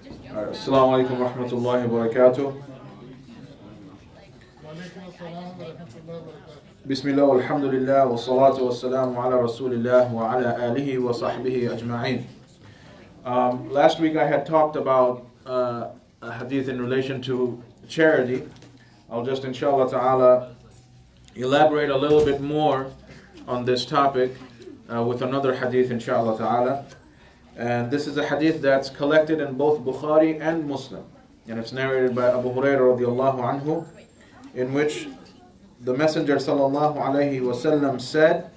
Assalamu alaikum wa rahmatullahi wa barakatuh. Bismillah, alhamdulillah, wa salatu wa salamu ala rasulillah wa ala alihi wa sahbihi ajma'in. Last week I had talked about a hadith in relation to charity. I'll just inshallah ta'ala elaborate a little bit more on this topic with another hadith inshallah ta'ala. And this is a hadith that's collected in both Bukhari and Muslim. And it's narrated by Abu Hurairah radiallahu anhu, in which the Messenger sallallahu alayhi wasallam said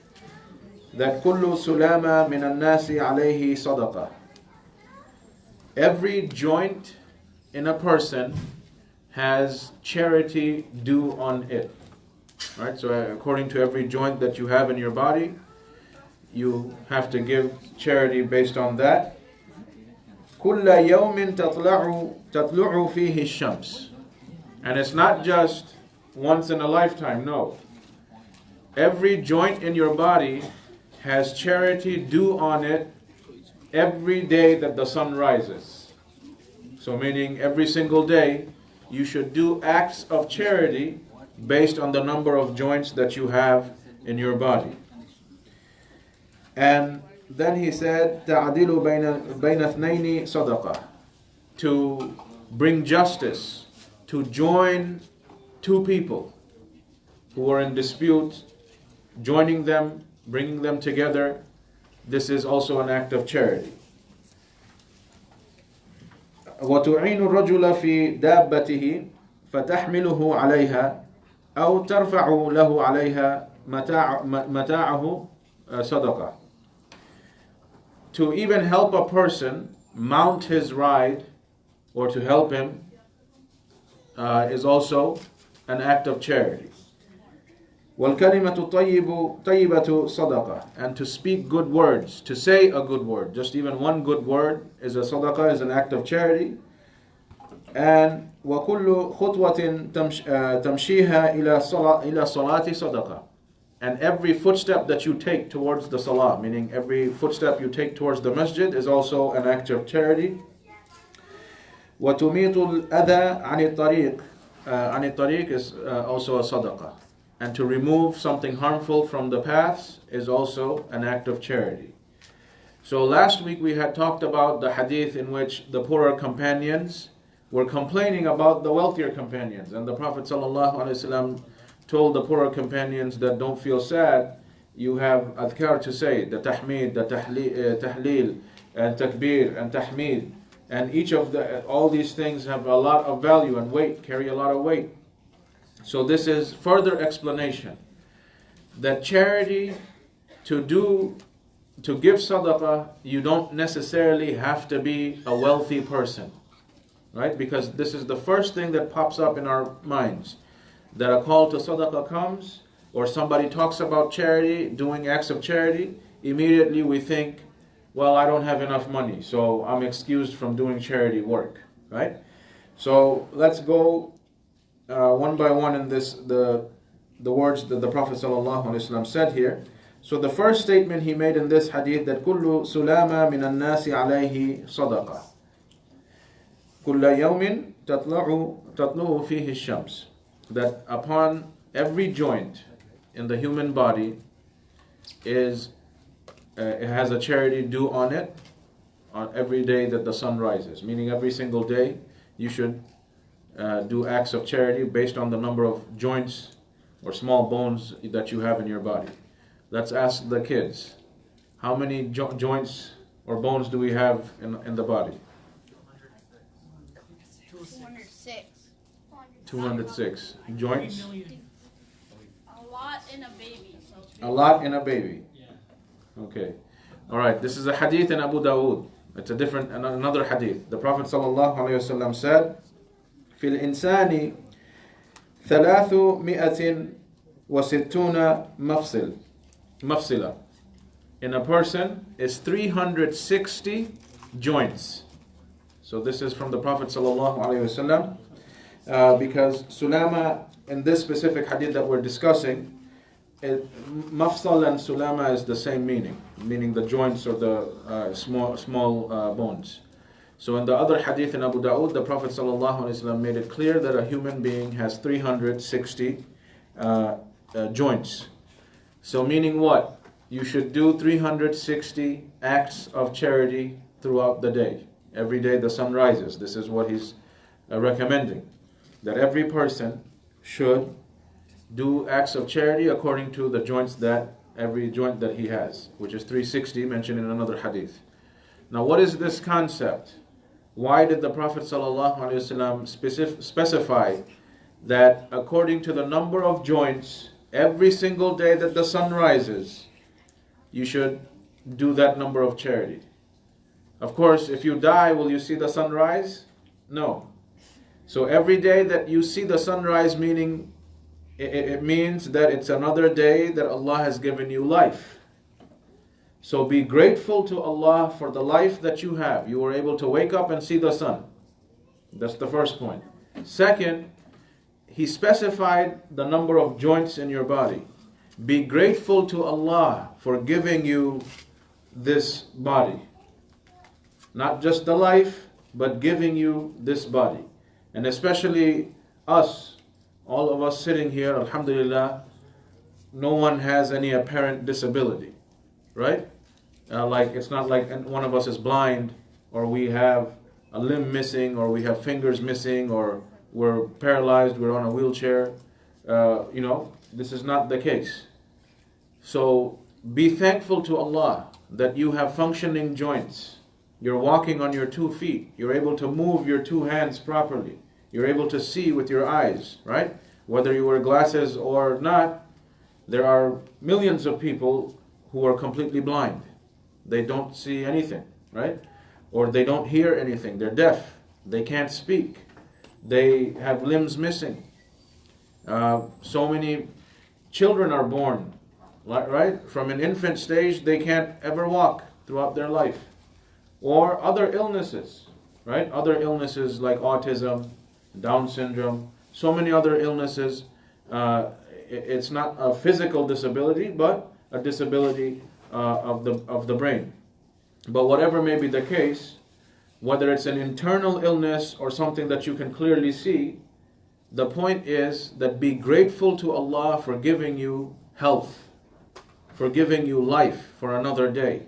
that kullu sulama min al-nasi alayhi sadaqa. Every joint in a person has charity due on it. Right? So according to every joint that you have in your body, you have to give charity based on that. كُلَّ يَوْمٍ تَطْلُعُ فِيهِ الشَّمْسِ. And it's not just once in a lifetime, no. Every joint in your body has charity due on it every day that the sun rises. So meaning every single day you should do acts of charity based on the number of joints that you have in your body. And then he said, تَعْدِلُ بَيْنَ اثْنَيْنِ صَدَقَةً. To bring justice, to join two people who are in dispute, joining them, bringing them together, this is also an act of charity. وَتُعِينُ الرَّجُلَ فِي دَابَّتِهِ فَتَحْمِلُهُ عَلَيْهَا أَوْ تَرْفَعُ لَهُ عَلَيْهَا مَتَاعَهُ صَدَقَةً. To even help a person mount his ride or to help him is also an act of charity. وَالْكَلِمَةُ طَيِّبَةُ صَدَقَةً. And to speak good words, to say a good word, just even one good word is a sadaqah, is an act of charity. And وَكُلُّ خُطْوَةٍ تَمْشِيهَا إِلَى الصَّلَاةِ صَدَقَةً. And every footstep that you take towards the salah, meaning every footstep you take towards the masjid, is also an act of charity. وَتُمِيطُ الْأَذَى عَنِ الطَّرِيقِ. عَنِ الطَّرِيقِ is also a sadaqah. And to remove something harmful from the paths is also an act of charity. So last week we had talked about the hadith in which the poorer companions were complaining about the wealthier companions. And the Prophet ﷺ told the poorer companions that don't feel sad, you have adhkar to say, the tahmid, the tahleel, and takbir, and tahmid. And each of all these things have a lot of value and weight, carry a lot of weight. So this is further explanation that charity, to give sadaqah, you don't necessarily have to be a wealthy person. Right? Because this is the first thing that pops up in our minds. That a call to sadaqah comes, or somebody talks about charity, doing acts of charity, immediately we think, well, I don't have enough money, so I'm excused from doing charity work, right? So let's go one by one in this, the words that the Prophet ﷺ said here. So the first statement he made in this hadith, that كُلُّ سُلَامَ مِنَ النَّاسِ عَلَيْهِ صَدَقَةً كُلَّ يَوْمٍ تَطْلُعُ فِيهِ الشَّمْسِ. That upon every joint in the human body it has a charity due on it on every day that the sun rises. Meaning every single day you should do acts of charity based on the number of joints or small bones that you have in your body. Let's ask the kids, how many joints or bones do we have in the body? 206 joints. A lot in a baby. A lot in a baby. Okay. All right. This is a hadith in Abu Dawood. It's another hadith. The Prophet ﷺ said, "في الإنسان 360 مفصلة." In a person is 360 joints. So this is from the Prophet ﷺ. Because sulama, in this specific hadith that we're discussing, mafsal and sulama is the same meaning the joints or the small bones. So in the other hadith in Abu Dawood, the Prophet ﷺ made it clear that a human being has 360 joints. So meaning what? You should do 360 acts of charity throughout the day. Every day the sun rises. This is what he's recommending. That every person should do acts of charity according to the joints every joint that he has, which is 360 mentioned in another hadith. Now what is this concept? Why did the Prophet ﷺ specify that according to the number of joints, every single day that the sun rises, you should do that number of charity? Of course, if you die, will you see the sunrise? No. So every day that you see the sunrise, meaning it means that it's another day that Allah has given you life. So be grateful to Allah for the life that you have. You were able to wake up and see the sun. That's the first point. Second, He specified the number of joints in your body. Be grateful to Allah for giving you this body. Not just the life, but giving you this body. And especially us, all of us sitting here, alhamdulillah, no one has any apparent disability, right? Like it's not like one of us is blind, or we have a limb missing, or we have fingers missing, or we're paralyzed, we're on a wheelchair. This is not the case. So be thankful to Allah that you have functioning joints. You're walking on your 2 feet. You're able to move your 2 hands properly. You're able to see with your eyes, right? Whether you wear glasses or not, there are millions of people who are completely blind. They don't see anything, right? Or they don't hear anything. They're deaf. They can't speak. They have limbs missing. So many children are born, right? From an infant stage, they can't ever walk throughout their life. Or other illnesses, right? Other illnesses like autism, Down syndrome, so many other illnesses. It's not a physical disability, but a disability of the brain. But whatever may be the case, whether it's an internal illness or something that you can clearly see, the point is that be grateful to Allah for giving you health, for giving you life for another day,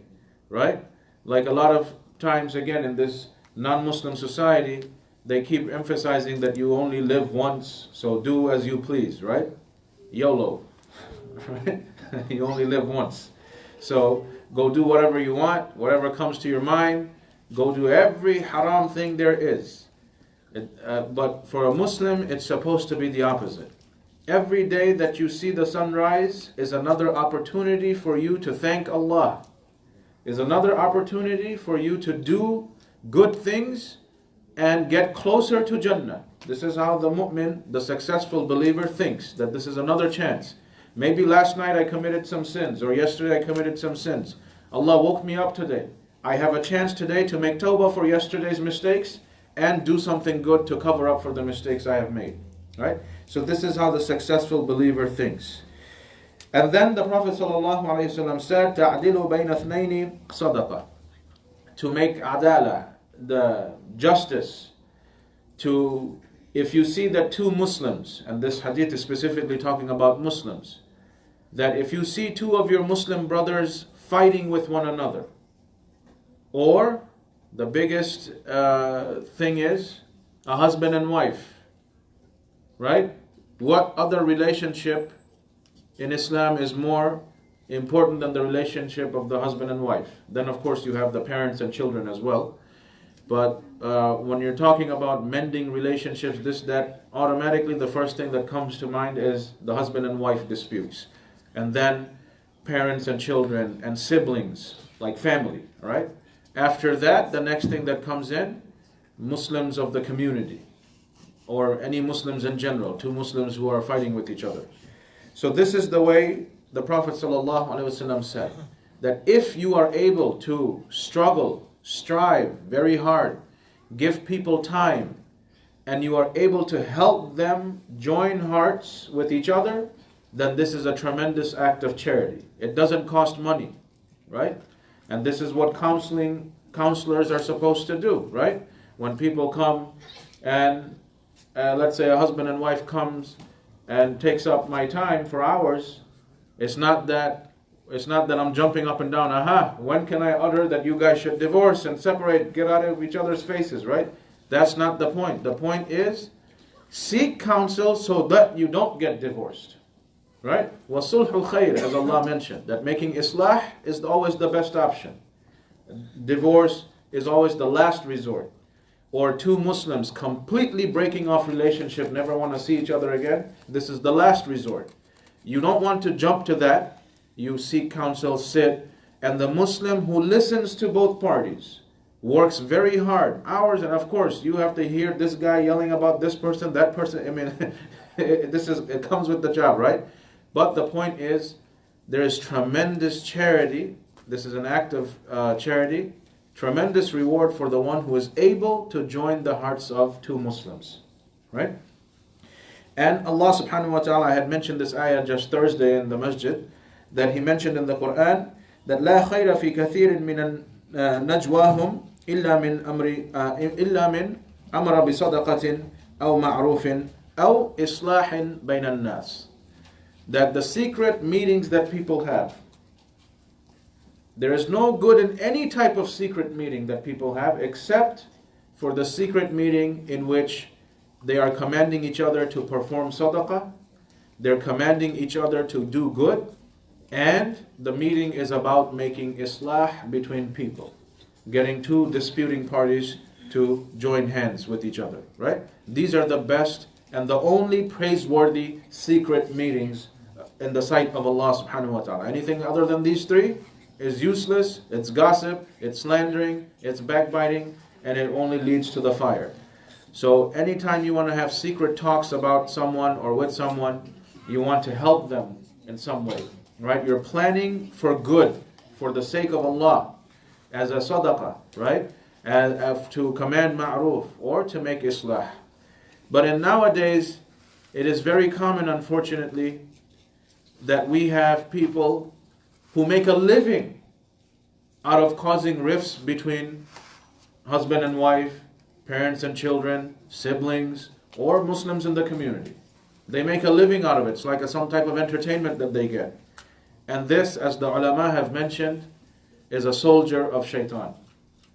right? Like a lot of times, again, in this non-Muslim society, they keep emphasizing that you only live once, so do as you please, right? YOLO, right? You only live once. So go do whatever you want, whatever comes to your mind. Go do every haram thing there is. But for a Muslim, it's supposed to be the opposite. Every day that you see the sunrise is another opportunity for you to thank Allah. Is another opportunity for you to do good things and get closer to Jannah. This is how the mu'min, the successful believer, thinks, that this is another chance. Maybe last night I committed some sins, or yesterday I committed some sins. Allah woke me up today. I have a chance today to make tawbah for yesterday's mistakes and do something good to cover up for the mistakes I have made. Right? So this is how the successful believer thinks. And then the Prophet ﷺ said, تَعْدِلُ بَيْنَ اثْنَيْنِ صَدَقَةً. To make adala, the justice, to, if you see that 2 Muslims, and this hadith is specifically talking about Muslims, that if you see 2 of your Muslim brothers fighting with one another, or the biggest thing is a husband and wife, right? What other relationship in Islam is more important than the relationship of the husband and wife? Then of course you have the parents and children as well. But when you're talking about mending relationships, this, that, automatically the first thing that comes to mind is the husband and wife disputes. And then parents and children and siblings, like family, right? After that, the next thing that comes in, Muslims of the community, or any Muslims in general, 2 Muslims who are fighting with each other. So this is the way the Prophet ﷺ said, that if you are able to struggle, strive very hard, give people time, and you are able to help them join hearts with each other, then this is a tremendous act of charity. It doesn't cost money, right? And this is what counseling counselors are supposed to do, right? When people come and let's say a husband and wife comes and takes up my time for hours, it's not that I'm jumping up and down, when can I utter that you guys should divorce and separate, get out of each other's faces, right? That's not the point. The point is, seek counsel so that you don't get divorced. Right? وَالصُّلْحُ خَيْرٌ, as Allah mentioned, that making islah is always the best option. Divorce is always the last resort. Or two Muslims completely breaking off relationship, never want to see each other again, this is the last resort. You don't want to jump to that. You seek counsel, sit, and the Muslim who listens to both parties works very hard, hours, and of course you have to hear this guy yelling about this person, that person. I mean, it comes with the job, right? But the point is, there is tremendous charity. This is an act of charity. Tremendous reward for the one who is able to join the hearts of two Muslims, right? And Allah subhanahu wa ta'ala had mentioned this ayah just Thursday in the masjid, that He mentioned in the Quran that لا خير في كثير من نجواهم إلا من أمر بصدقة أو معروف أو إصلاح بين الناس. That the secret meetings that people have, there is no good in any type of secret meeting that people have except for the secret meeting in which they are commanding each other to perform sadaqah, they're commanding each other to do good, and the meeting is about making islah between people, getting two disputing parties to join hands with each other, right? These are the best and the only praiseworthy secret meetings in the sight of Allah subhanahu wa ta'ala. Anything other than these three is useless, it's gossip, it's slandering, it's backbiting, and it only leads to the fire. So anytime you want to have secret talks about someone or with someone, you want to help them in some way, right? You're planning for good, for the sake of Allah, as a sadaqah, right? And to command ma'ruf or to make islah. But in nowadays, it is very common, unfortunately, that we have people who make a living out of causing rifts between husband and wife, parents and children, siblings, or Muslims in the community. They make a living out of it. It's like some type of entertainment that they get. And this, as the ulama have mentioned, is a soldier of shaitan.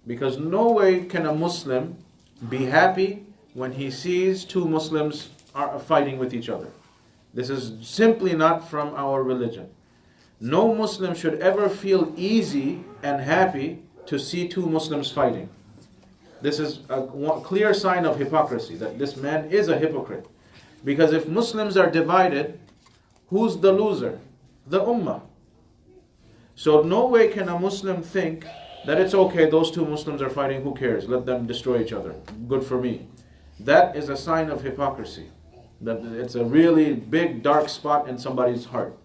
Because no way can a Muslim be happy when he sees two Muslims are fighting with each other. This is simply not from our religion. No Muslim should ever feel easy and happy to see two Muslims fighting. This is a clear sign of hypocrisy, that this man is a hypocrite. Because if Muslims are divided, who's the loser? The ummah. So no way can a Muslim think that it's okay, those two Muslims are fighting, who cares? Let them destroy each other. Good for me. That is a sign of hypocrisy. That it's a really big dark spot in somebody's heart.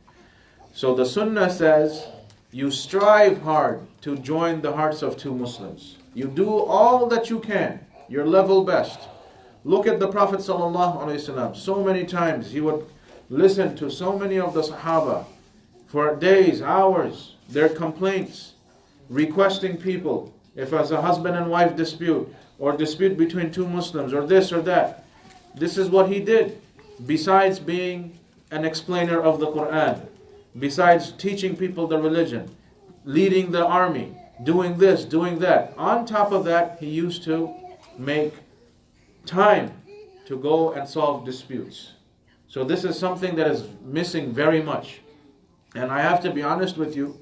So the Sunnah says, you strive hard to join the hearts of two Muslims. You do all that you can, your level best. Look at the Prophet ﷺ. So many times he would listen to so many of the Sahaba for days, hours, their complaints, requesting people, if as a husband and wife dispute, or dispute between two Muslims, or this or that. This is what he did. Besides being an explainer of the Quran, besides teaching people the religion, leading the army, doing this, doing that. On top of that, he used to make time to go and solve disputes. So this is something that is missing very much. And I have to be honest with you,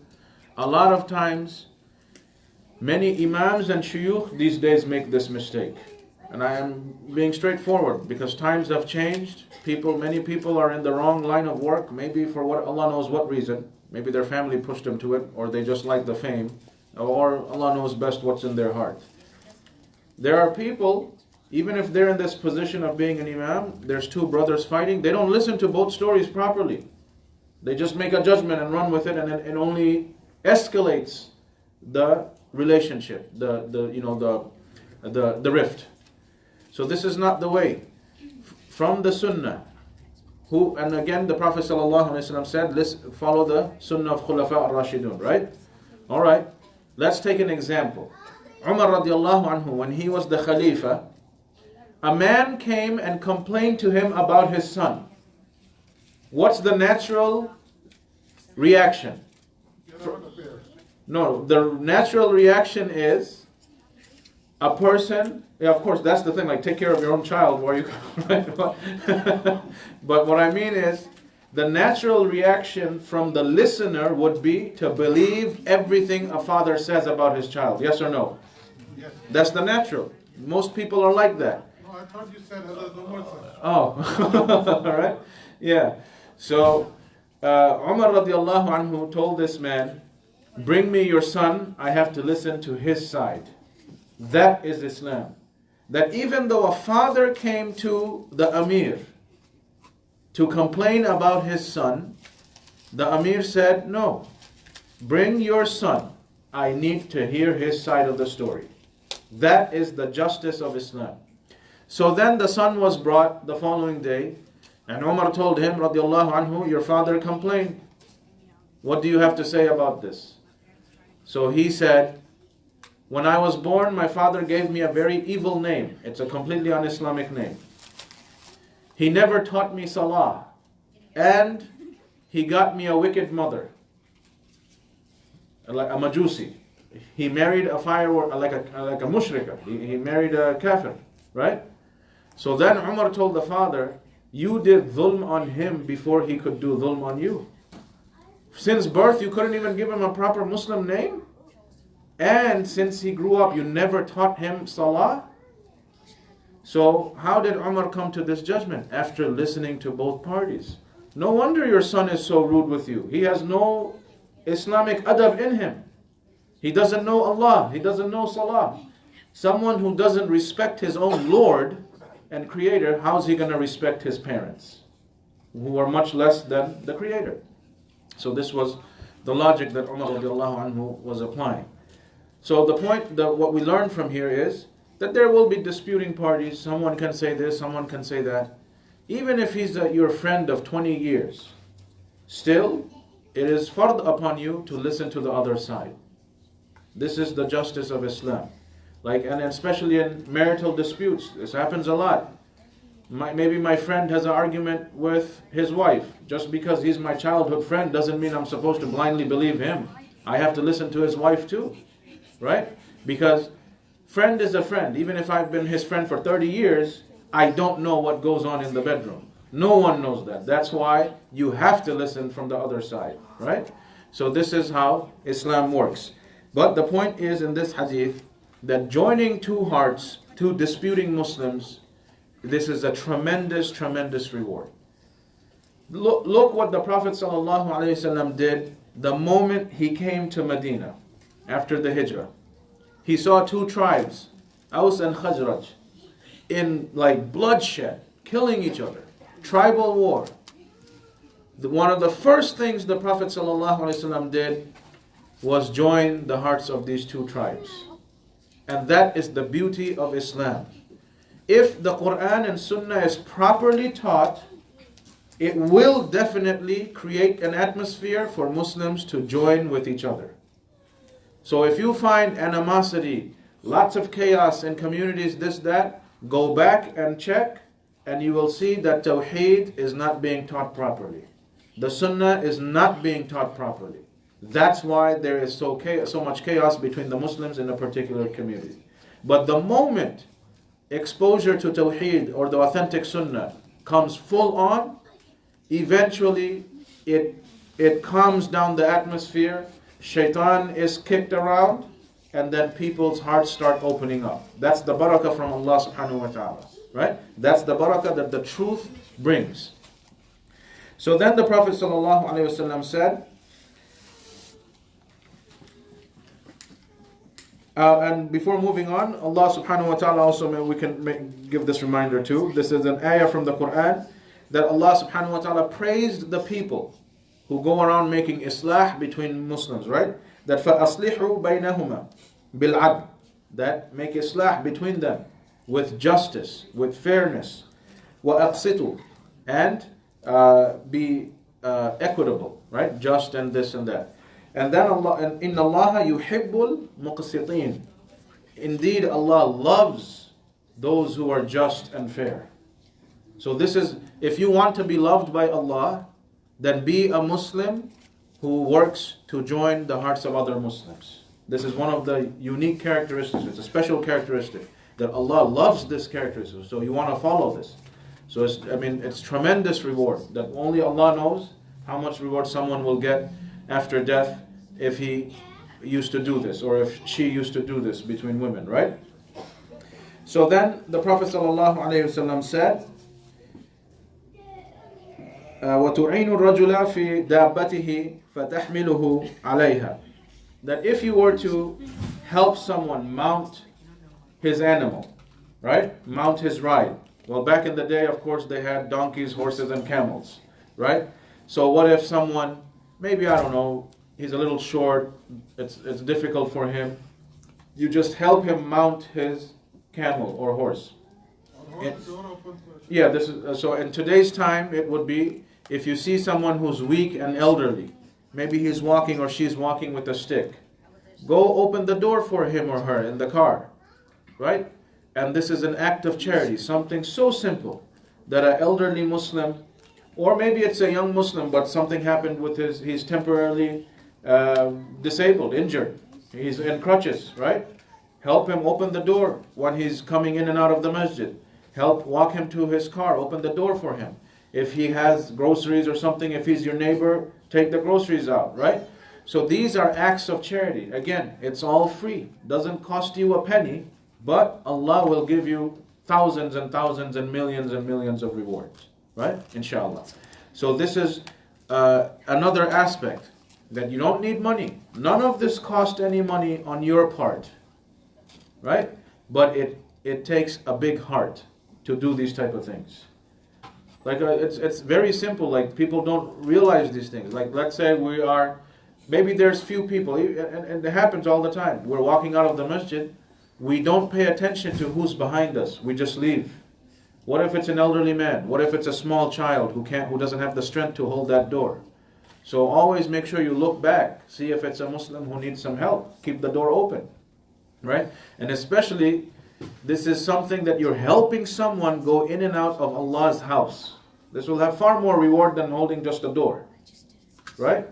a lot of times, many imams and shuyukh these days make this mistake. And I am being straightforward because times have changed. Many people are in the wrong line of work, maybe for what Allah knows what reason. Maybe their family pushed them to it, or they just like the fame, or Allah knows best what's in their heart. There are people, even if they're in this position of being an imam, there's two brothers fighting, they don't listen to both stories properly. They just make a judgment and run with it, and it only escalates the relationship, the rift. So this is not the way. From the Sunnah, and again the Prophet ﷺ said, let's follow the Sunnah of Khulafa al-Rashidun, right? Alright, let's take an example. Umar radiallahu anhu, when he was the Khalifa, a man came and complained to him about his son. What's the natural reaction? No, the natural reaction is a person, yeah, of course, that's the thing, like take care of your own child while you, right? But what I mean is, the natural reaction from the listener would be to believe everything a father says about his child. Yes or no? Yes. That's the natural. Most people are like that. No, I thought you said Umar said. Oh, all right. Yeah. So, Umar radiallahu anhu told this man, bring me your son, I have to listen to his side. That is Islam. That even though a father came to the Amir to complain about his son, the Amir said, no, bring your son. I need to hear his side of the story. That is the justice of Islam. So then the son was brought the following day, and Umar told him, radiallahu anhu, your father complained. What do you have to say about this? So he said, when I was born, my father gave me a very evil name. It's a completely un-Islamic name. He never taught me salah. And he got me a wicked mother. Like a majusi. He married a firework, like a mushrika. He married a kafir. Right? So then Umar told the father, you did dhulm on him before he could do dhulm on you. Since birth, you couldn't even give him a proper Muslim name? And since he grew up, you never taught him salah? So how did Umar come to this judgment? After listening to both parties. No wonder your son is so rude with you. He has no Islamic adab in him. He doesn't know Allah. He doesn't know salah. Someone who doesn't respect his own Lord and Creator, how's he going to respect his parents, who are much less than the Creator? So this was the logic that Umar radiallahu anhu was applying. So the point, what we learn from here is that there will be disputing parties. Someone can say this, someone can say that. Even if he's your friend of 20 years, still, it is fard upon you to listen to the other side. This is the justice of Islam. And especially in marital disputes, this happens a lot. Maybe my friend has an argument with his wife. Just because he's my childhood friend doesn't mean I'm supposed to blindly believe him. I have to listen to his wife too. Right? Because friend is a friend. Even if I've been his friend for 30 years, I don't know what goes on in the bedroom. No one knows that. That's why you have to listen from the other side. Right? So this is how Islam works. But the point is in this hadith that joining two hearts, two disputing Muslims, this is a tremendous, tremendous reward. Look what the Prophet ﷺ did the moment he came to Medina after the Hijrah. He saw two tribes, Aus and Khazraj, in bloodshed, killing each other, tribal war. One of the first things the Prophet ﷺ did was join the hearts of these two tribes. And that is the beauty of Islam. If the Quran and Sunnah is properly taught, it will definitely create an atmosphere for Muslims to join with each other. So if you find animosity, lots of chaos in communities, this, that, go back and check, and you will see that Tawheed is not being taught properly. The Sunnah is not being taught properly. That's why there is so much chaos between the Muslims in a particular community. But the moment exposure to Tawheed or the authentic Sunnah comes full on, eventually it calms down the atmosphere, shaitan is kicked around, and then people's hearts start opening up. That's the barakah from Allah subhanahu wa ta'ala. Right? That's the barakah that the truth brings. So then the Prophet sallallahu alaihi wasallam said, and before moving on, Allah subhanahu wa ta'ala also, we can give this reminder too. This is an ayah from the Quran that Allah subhanahu wa ta'ala praised the people who go around making islah between Muslims, right? That فَأَصْلِحُوا بَيْنَهُمَا بِالْعَدْلِ, that make islah between them with justice, with fairness. وَأَقْسِطُوا, and be equitable, right? Just and this and that. And then Allah, and إِنَّ اللَّهَ يُحِبُّ الْمُقْسِطِينَ. indeed Allah loves those who are just and fair. So this is, if you want to be loved by Allah, then be a Muslim who works to join the hearts of other Muslims. This is one of the unique characteristics. It's a special characteristic that Allah loves this characteristic. So you want to follow this. So it's tremendous reward that only Allah knows how much reward someone will get after death if he used to do this or if she used to do this between women, right? So then the Prophet ﷺ said, وَتُعِينُ الرَّجُلَ فِي دَابَّتِهِ فَتَحْمِلُهُ عَلَيْهَا, that if you were to help someone mount his animal, right? Mount his ride. Well, back in the day, of course, they had donkeys, horses, and camels, right? So what if someone, maybe, I don't know, he's a little short, it's difficult for him. You just help him mount his camel or horse. Yeah, this is so in today's time it would be if you see someone who's weak and elderly, maybe he's walking or she's walking with a stick, go open the door for him or her in the car, right? And this is an act of charity, something so simple that an elderly Muslim, or maybe it's a young Muslim, but something happened with he's temporarily disabled, injured, he's in crutches, right? Help him open the door when he's coming in and out of the masjid. Help walk him to his car, open the door for him. If he has groceries or something, if he's your neighbor, take the groceries out, right? So these are acts of charity. Again, it's all free. Doesn't cost you a penny, but Allah will give you thousands and thousands and millions of rewards, right? Inshallah. So this is another aspect, that you don't need money. None of this cost any money on your part, right? But it takes a big heart to do these type of things. Like it's very simple. Like people don't realize these things. Like let's say maybe there's few people, and it happens all the time. We're walking out of the masjid, we don't pay attention to who's behind us. We just leave. What if it's an elderly man? What if it's a small child who doesn't have the strength to hold that door? So always make sure you look back, see if it's a Muslim who needs some help. Keep the door open, right? And especially, this is something that you're helping someone go in and out of Allah's house. This will have far more reward than holding just a door, right?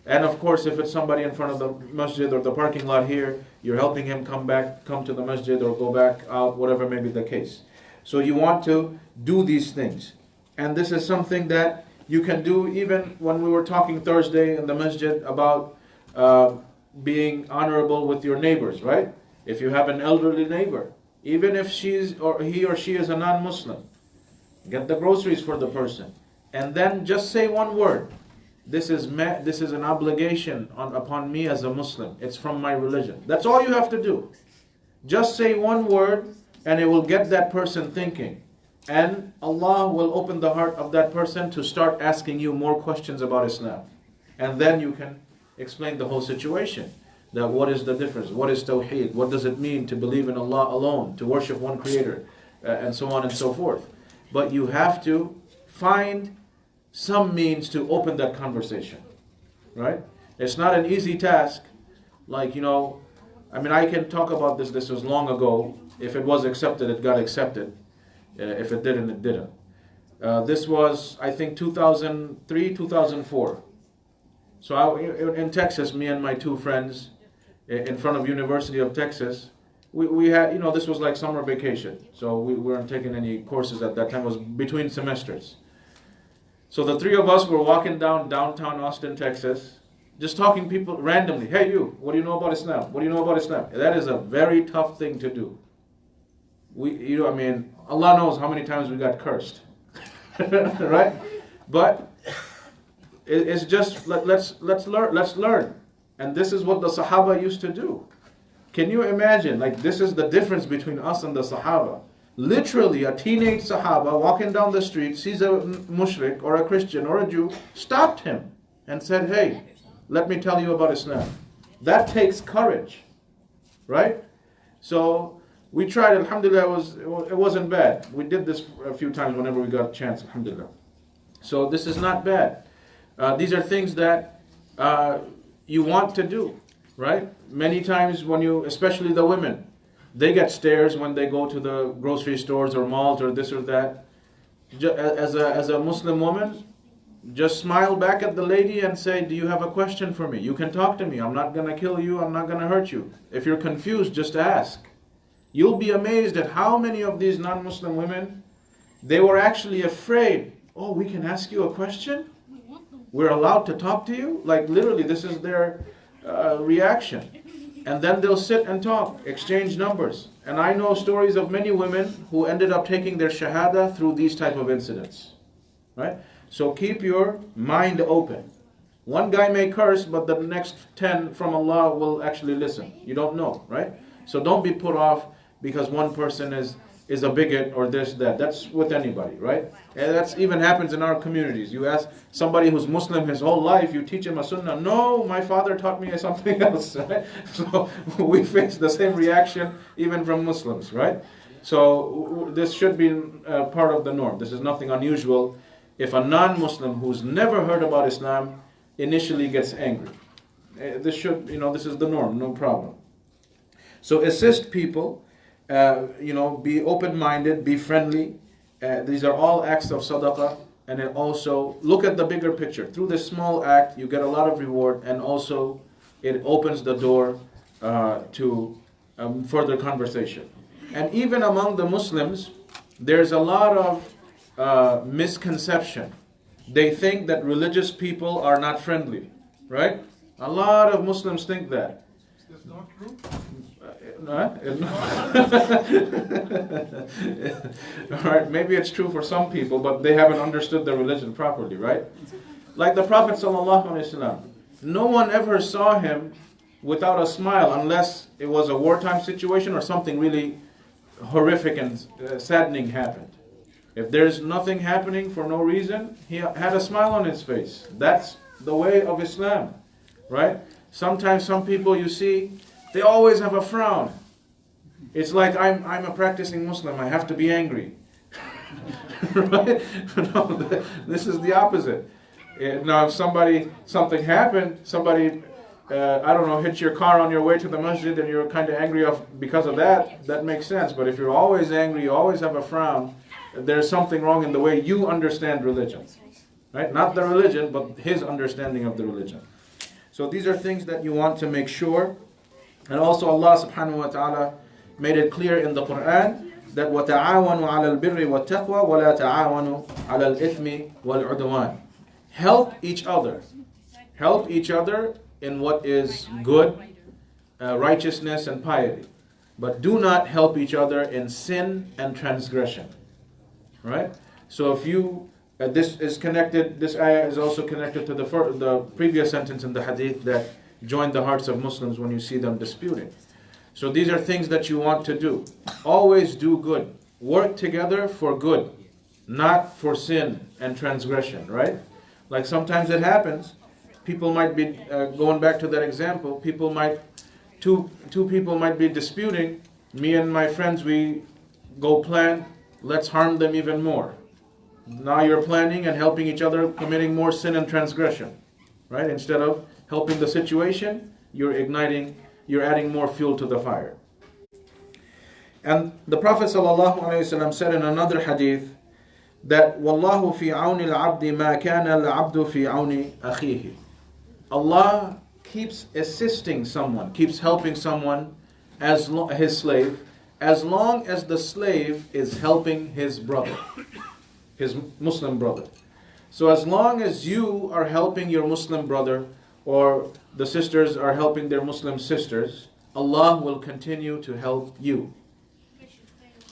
And of course, if it's somebody in front of the masjid or the parking lot here, you're helping him come to the masjid or go back out, whatever may be the case. So you want to do these things. And this is something that you can do even when we were talking Thursday in the masjid about being honorable with your neighbors, right? If you have an elderly neighbor, even if he or she is a non-Muslim, get the groceries for the person. And then just say one word. This is an obligation upon me as a Muslim. It's from my religion. That's all you have to do. Just say one word and it will get that person thinking. And Allah will open the heart of that person to start asking you more questions about Islam. And then you can explain the whole situation. That what is the difference? What is Tawheed? What does it mean to believe in Allah alone? To worship one Creator? And so on and so forth. But you have to find some means to open that conversation. Right? It's not an easy task. Like, I can talk about this. This was long ago. If it was accepted, it got accepted. If it didn't, it didn't. This was, I think, 2003, 2004. So in Texas, me and my two friends, in front of University of Texas, we had, this was like summer vacation. So we weren't taking any courses at that time. It was between semesters. So the three of us were walking downtown Austin, Texas, just talking people randomly. Hey, you, what do you know about Islam? What do you know about Islam? That is a very tough thing to do. Allah knows how many times we got cursed. Right? But it's just, let's learn. And this is what the Sahaba used to do. Can you imagine? Like, this is the difference between us and the Sahaba. Literally, a teenage Sahaba walking down the street, sees a mushrik or a Christian or a Jew, stopped him and said, hey, let me tell you about Islam. That takes courage. Right? So we tried, alhamdulillah, it wasn't bad. We did this a few times whenever we got a chance, alhamdulillah. So this is not bad. These are things that you want to do, right? Many times when especially the women, They get stares when they go to the grocery stores or malls or this or that. As a Muslim woman, just smile back at the lady and say, do you have a question for me? You can talk to me. I'm not going to kill you. I'm not going to hurt you. If you're confused, just ask. You'll be amazed at how many of these non-Muslim women, they were actually afraid. Oh, we can ask you a question? We're allowed to talk to you? Like literally, this is their reaction. And then they'll sit and talk, exchange numbers. And I know stories of many women who ended up taking their shahada through these type of incidents. Right? So keep your mind open. One guy may curse, but the next 10 from Allah will actually listen. You don't know, right? So don't be put off because one person is a bigot or this, that. That's with anybody, right? And that's even happens in our communities. You ask somebody who's Muslim his whole life, you teach him a sunnah. No, my father taught me something else, right? So we face the same reaction even from Muslims, right? So this should be part of the norm. This is nothing unusual. If a non-Muslim who's never heard about Islam initially gets angry, this is the norm, no problem. So assist people, be open-minded, be friendly. These are all acts of sadaqah. And then also look at the bigger picture. Through this small act, you get a lot of reward, and also it opens the door to further conversation. And even among the Muslims, there's a lot of misconception. They think that religious people are not friendly, right? A lot of Muslims think that. That's not true. All right, maybe it's true for some people, but they haven't understood the religion properly, right? Like the Prophet ﷺ, no one ever saw him without a smile unless it was a wartime situation or something really horrific and saddening happened. If there's nothing happening for no reason, he had a smile on his face. That's the way of Islam, right? Sometimes some people you see, they always have a frown. It's like I'm a practicing Muslim, I have to be angry. Right? No, this is the opposite. Now if something happened, somebody hit your car on your way to the masjid and you're kind of angry because of that makes sense. But if you're always angry, you always have a frown, there's something wrong in the way you understand religion. Right? Not the religion, but his understanding of the religion. So these are things that you want to make sure. And also Allah subhanahu wa ta'ala made it clear in the Quran that وَتَعَاوَنُوا عَلَى الْبِرِّ وَالتَّقْوَى وَلَا تَعَاوَنُوا عَلَى الْإِثْمِ وَالْعُدْوَانِ. Help each other. Help each other in what is good, righteousness and piety. But do not help each other in sin and transgression. Right? So if you, this ayah is also connected to the previous sentence in the hadith that join the hearts of Muslims when you see them disputing. So these are things that you want to do. Always do good. Work together for good, not for sin and transgression, right? Like sometimes it happens. People might be, going back to that example, two people might be disputing. Me and my friends, we go plan, let's harm them even more. Now you're planning and helping each other, committing more sin and transgression, right? Instead of helping the situation, you're adding more fuel to the fire. And the Prophet ﷺ said in another hadith that وَاللَّهُ فِي عَوْنِ الْعَبْدِ مَا كَانَ الْعَبْدُ فِي عَوْنِ أَخِيهِ. Allah keeps assisting someone, keeps helping someone, his slave, as long as the slave is helping his brother, his Muslim brother. So as long as you are helping your Muslim brother, or the sisters are helping their Muslim sisters, Allah will continue to help you.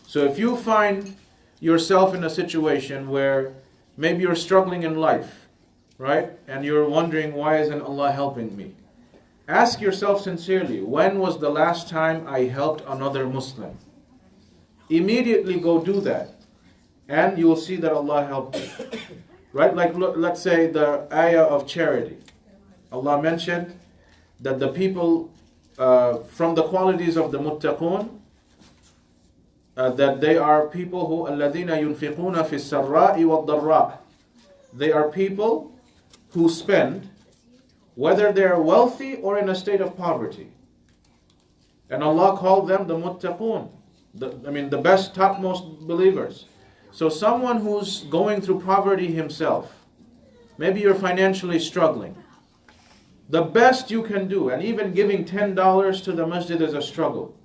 So if you find yourself in a situation where maybe you're struggling in life, right? And you're wondering, why isn't Allah helping me? Ask yourself sincerely, when was the last time I helped another Muslim? Immediately go do that. And you will see that Allah helped you. Right? Like let's say the ayah of charity. Allah mentioned that the people, from the qualities of the muttaqun, that they are people who الَّذِينَ يُنْفِقُونَ فِي السَّرَّاءِ وَالضَّرَّاءِ. They are people who spend, whether they are wealthy or in a state of poverty. And Allah called them the muttaqun, the best, topmost believers. So someone who's going through poverty himself, maybe you're financially struggling, the best you can do, and even giving $10 to the masjid is a struggle,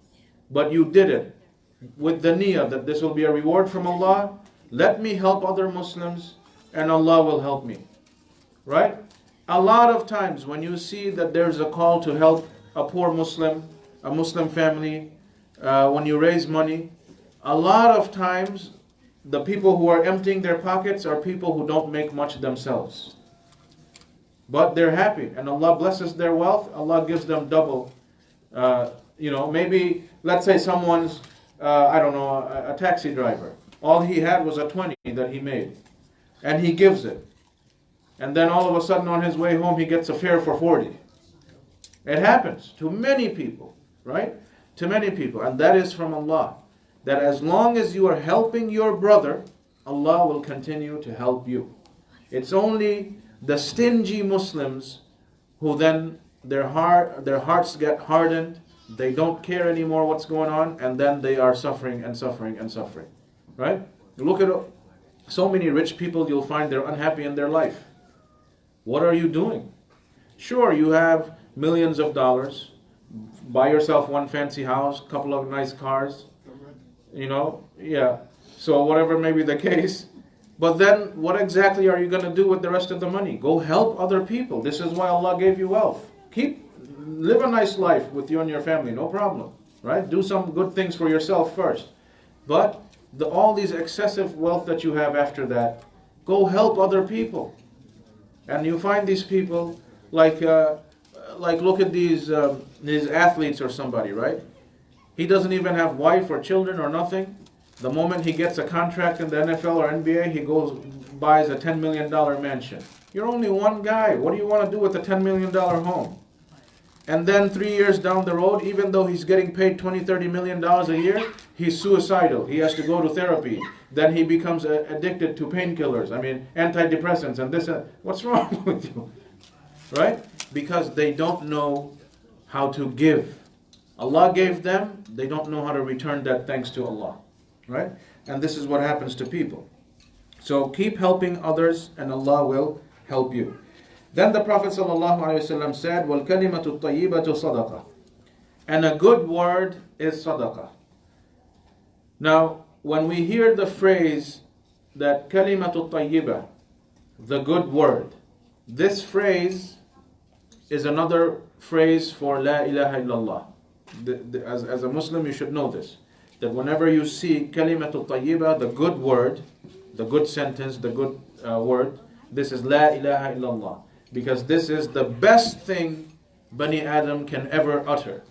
but you did it with the niyyah that this will be a reward from Allah. Let me help other Muslims and Allah will help me. Right? A lot of times when you see that there's a call to help a poor Muslim, a Muslim family, when you raise money, a lot of times the people who are emptying their pockets are people who don't make much themselves. But they're happy and Allah blesses their wealth. Allah gives them double. Maybe, let's say someone's, a taxi driver. All he had was a 20 that he made. And he gives it. And then all of a sudden on his way home he gets a fare for 40. It happens to many people, right? To many people. And that is from Allah. That as long as you are helping your brother, Allah will continue to help you. It's only the stingy Muslims who then their hearts get hardened, they don't care anymore what's going on, and then they are suffering and suffering and suffering. Right? Look at so many rich people, you'll find they're unhappy in their life. What are you doing? Sure, you have millions of dollars, buy yourself one fancy house, couple of nice cars, so whatever may be the case. But then what exactly are you going to do with the rest of the money? Go help other people. This is why Allah gave you wealth. Live a nice life with you and your family, no problem. Right? Do some good things for yourself first. But all these excessive wealth that you have after that, go help other people. And you find these people like look at these athletes or somebody, right? He doesn't even have wife or children or nothing. The moment he gets a contract in the NFL or NBA, he buys a $10 million mansion. You're only one guy. What do you want to do with a $10 million home? And then 3 years down the road, even though he's getting paid $20, $30 million a year, he's suicidal. He has to go to therapy. Then he becomes addicted to painkillers. Antidepressants and this. What's wrong with you? Right? Because they don't know how to give. Allah gave them, they don't know how to return that thanks to Allah. Right? And this is what happens to people. So keep helping others and Allah will help you. Then the Prophet ﷺ said, وَالْكَلِمَةُ الطَّيِّبَةُ صَدَقَةٌ. And a good word is sadaqah. Now, when we hear the phrase that kalimatu tayyibah, the good word, this phrase is another phrase for la ilaha illallah. As a Muslim, you should know this. That whenever you see kalimatu tayyibah, the good word, the good sentence, the good word, this is la ilaha illallah. Because this is the best thing Bani Adam can ever utter.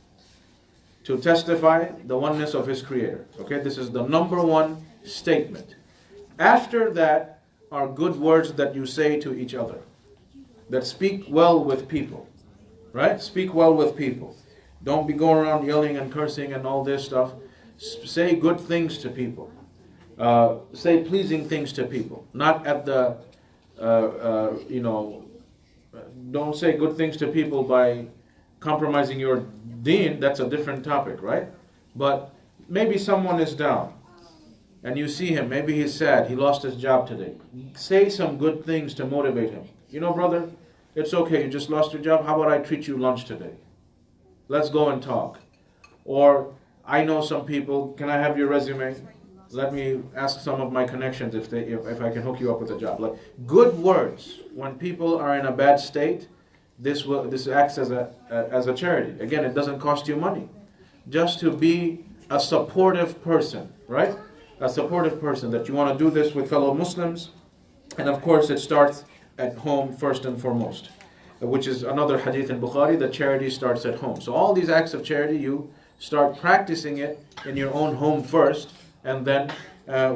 To testify the oneness of his Creator. Okay, this is the number one statement. After that are good words that you say to each other. That speak well with people. Right? Speak well with people. Don't be going around yelling and cursing and all this stuff. Say good things to people. Say pleasing things to people. Not at the, don't say good things to people by compromising your deen. That's a different topic, right? But maybe someone is down and you see him. Maybe he's sad. He lost his job today. Say some good things to motivate him. Brother, it's okay. You just lost your job. How about I treat you lunch today? Let's go and talk. Or I know some people. Can I have your resume? Let me ask some of my connections if I can hook you up with a job. Like good words. When people are in a bad state, this acts as a charity. Again, it doesn't cost you money. Just to be a supportive person, right? A supportive person that you want to do this with fellow Muslims. And of course, it starts at home first and foremost, which is another hadith in Bukhari, that charity starts at home. So all these acts of charity, you start practicing it in your own home first, and then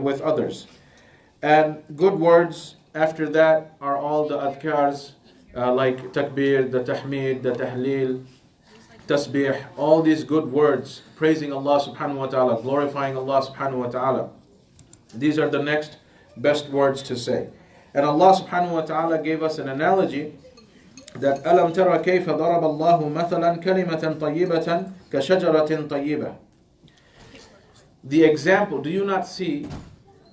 with others. And good words after that are all the adhkars, like takbir, the tahmid, the tahleel, tasbih, all these good words, praising Allah subhanahu wa ta'ala, glorifying Allah subhanahu wa ta'ala. These are the next best words to say. And Allah subhanahu wa ta'ala gave us an analogy that أَلَمْ تَرَ كَيْفَ ضَرَبَ اللَّهُ مَثَلًا كَلِمَةً طَيِّبَةً كَشَجَرَةٍ طَيِّبَةٍ. The example, do you not see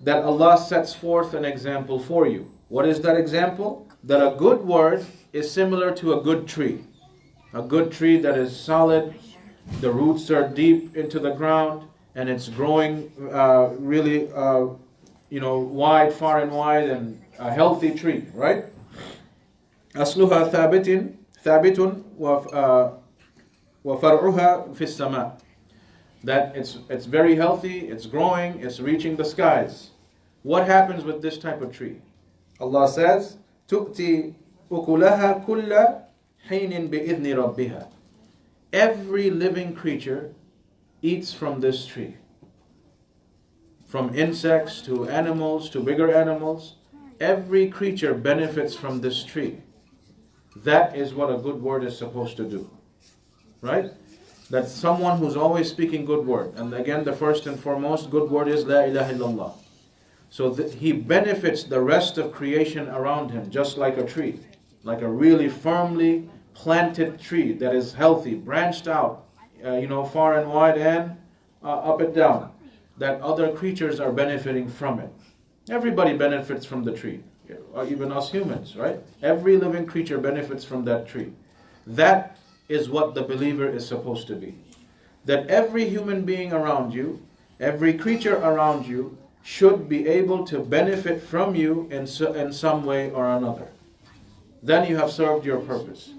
that Allah sets forth an example for you? What is that example? That a good word is similar to a good tree. A good tree that is solid, the roots are deep into the ground, and it's growing really, wide, far and wide, and a healthy tree, right? أصلها ثابت وفرعها في السماء. That it's very healthy, it's growing, it's reaching the skies. What happens with this type of tree? Allah says, تُؤْتِي أُكُلَهَا كُلَّ حِينٍ بِإِذْنِ رَبِّهَا. Every living creature eats from this tree. From insects to animals to bigger animals, every creature benefits from this tree. That is what a good word is supposed to do. Right? That's someone who's always speaking good word. And again, the first and foremost good word is La ilaha illallah. So he benefits the rest of creation around him, just like a tree. Like a really firmly planted tree that is healthy, branched out, far and wide and up and down. That other creatures are benefiting from it. Everybody benefits from the tree. Even us humans, right? Every living creature benefits from that tree. That is what the believer is supposed to be. That every human being around you, every creature around you, should be able to benefit from you in some way or another. Then you have served your purpose.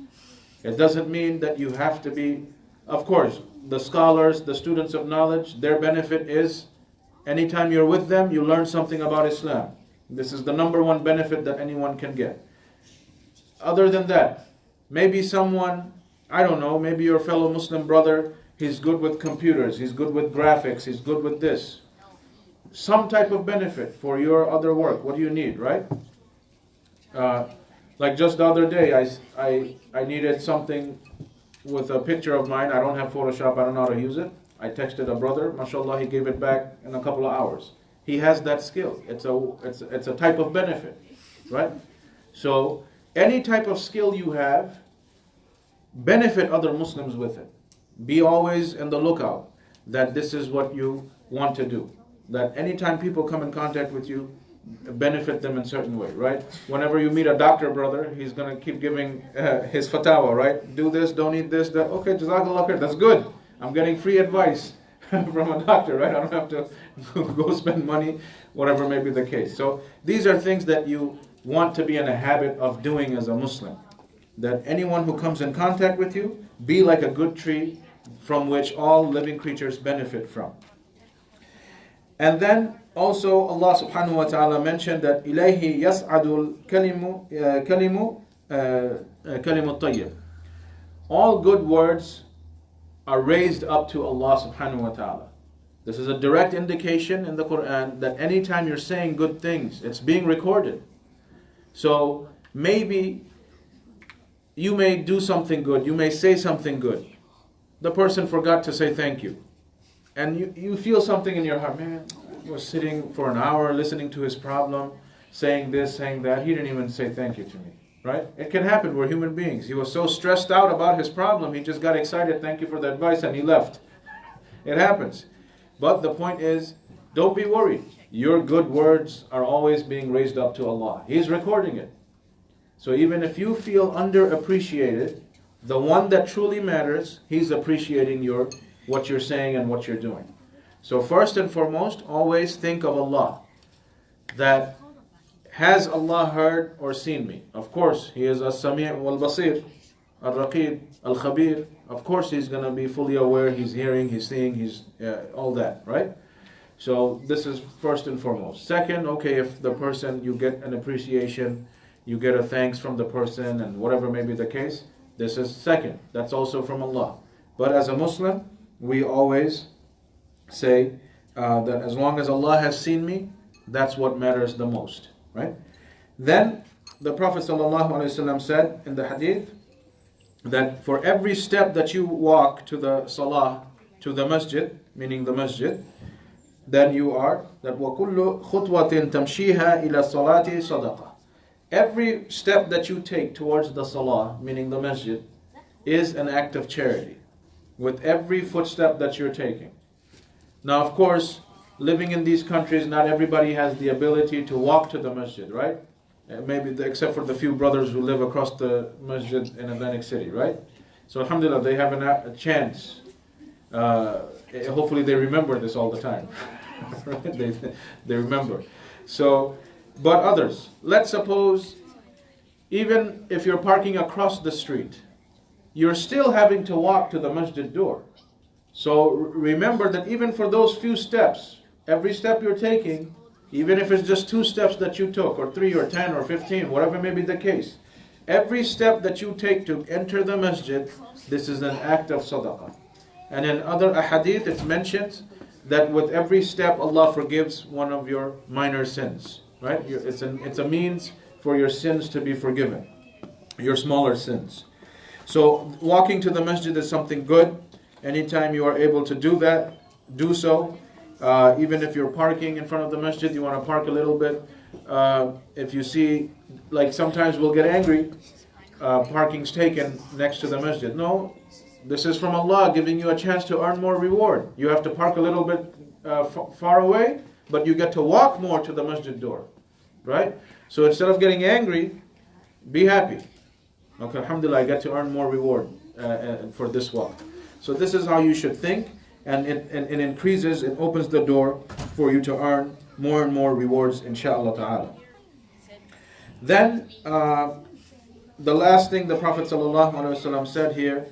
It doesn't mean that you have to be, of course, the scholars, the students of knowledge, their benefit is anytime you're with them, you learn something about Islam. This is the number one benefit that anyone can get. Other than that, maybe someone, I don't know, maybe your fellow Muslim brother, he's good with computers, he's good with graphics, he's good with this. Some type of benefit for your other work. What do you need, right? Like just the other day, I needed something with a picture of mine. I don't have Photoshop, I don't know how to use it. I texted a brother, mashallah, he gave it back in a couple of hours. He has that skill. It's a type of benefit, right? So any type of skill you have, benefit other Muslims with it. Be always in the lookout that this is what you want to do. That anytime people come in contact with you, benefit them in a certain way, right? Whenever you meet a doctor brother, he's going to keep giving his fatwa, right? Do this, don't eat this, that. Okay, jazakallah khair, that's good. I'm getting free advice from a doctor, right? I don't have to go spend money, whatever may be the case. So these are things that you want to be in a habit of doing as a Muslim. That anyone who comes in contact with you, be like a good tree from which all living creatures benefit from. And then also Allah subhanahu wa ta'ala mentioned that إِلَيْهِ يَسْعَدُ الْكَلِمُ الطَّيِّبُ. All good words are raised up to Allah subhanahu wa ta'ala. This is a direct indication in the Quran that anytime you're saying good things, it's being recorded. So maybe you may do something good, you may say something good. The person forgot to say thank you. And you feel something in your heart, man, I was sitting for an hour listening to his problem, saying this, saying that. He didn't even say thank you to me, right? It can happen. We're human beings. He was so stressed out about his problem, he just got excited, thank you for the advice, and he left. It happens. But the point is, don't be worried. Your good words are always being raised up to Allah. He's recording it. So even if you feel underappreciated, the one that truly matters, He's appreciating what you're saying and what you're doing. So first and foremost, always think of Allah. That has Allah heard or seen me? Of course, He is As-Sami' wal-Basir, Al-Raqib, Al-Khabir. Of course He's going to be fully aware, He's hearing, He's seeing, He's all that, right? So this is first and foremost. Second, okay, if the person, you get an appreciation, you get a thanks from the person and whatever may be the case, this is second. That's also from Allah. But as a Muslim, we always say that as long as Allah has seen me, that's what matters the most, right? Then the Prophet ﷺ said in the hadith that for every step that you walk to the salah, to the masjid, meaning the masjid, then you are, that وَكُلُّ خُطْوَةٍ تَمْشِيهَا إِلَى الصَّلَاةِ صَدَقَةٍ. Every step that you take towards the salah, meaning the masjid, is an act of charity. with every footstep that you're taking. Now, of course, living in these countries, not everybody has the ability to walk to the masjid, right? Except for the few brothers who live across the masjid in Atlantic City, right? So alhamdulillah, they have a chance. Hopefully they remember this all the time. Right? They remember. So, but others, let's suppose, even if you're parking across the street, you're still having to walk to the masjid door. So remember that even for those few steps, every step you're taking, even if it's just 2 steps that you took, or 3 or 10 or 15, whatever may be the case, every step that you take to enter the masjid, this is an act of sadaqah. And in other ahadith it's mentioned that with every step Allah forgives one of your minor sins. Right? It's a means for your sins to be forgiven, your smaller sins. So walking to the masjid is something good. Anytime you are able to do that, do so. Even if you're parking in front of the masjid, you want to park a little bit. If you see, like sometimes we'll get angry, parking's taken next to the masjid. No, this is from Allah giving you a chance to earn more reward. You have to park a little bit far away, but you get to walk more to the masjid door. Right? So instead of getting angry, be happy. Okay, alhamdulillah, I get to earn more reward for this walk. So this is how you should think, and it increases, it opens the door for you to earn more and more rewards, inshaAllah ta'ala. Then, the last thing the Prophet ﷺ said here,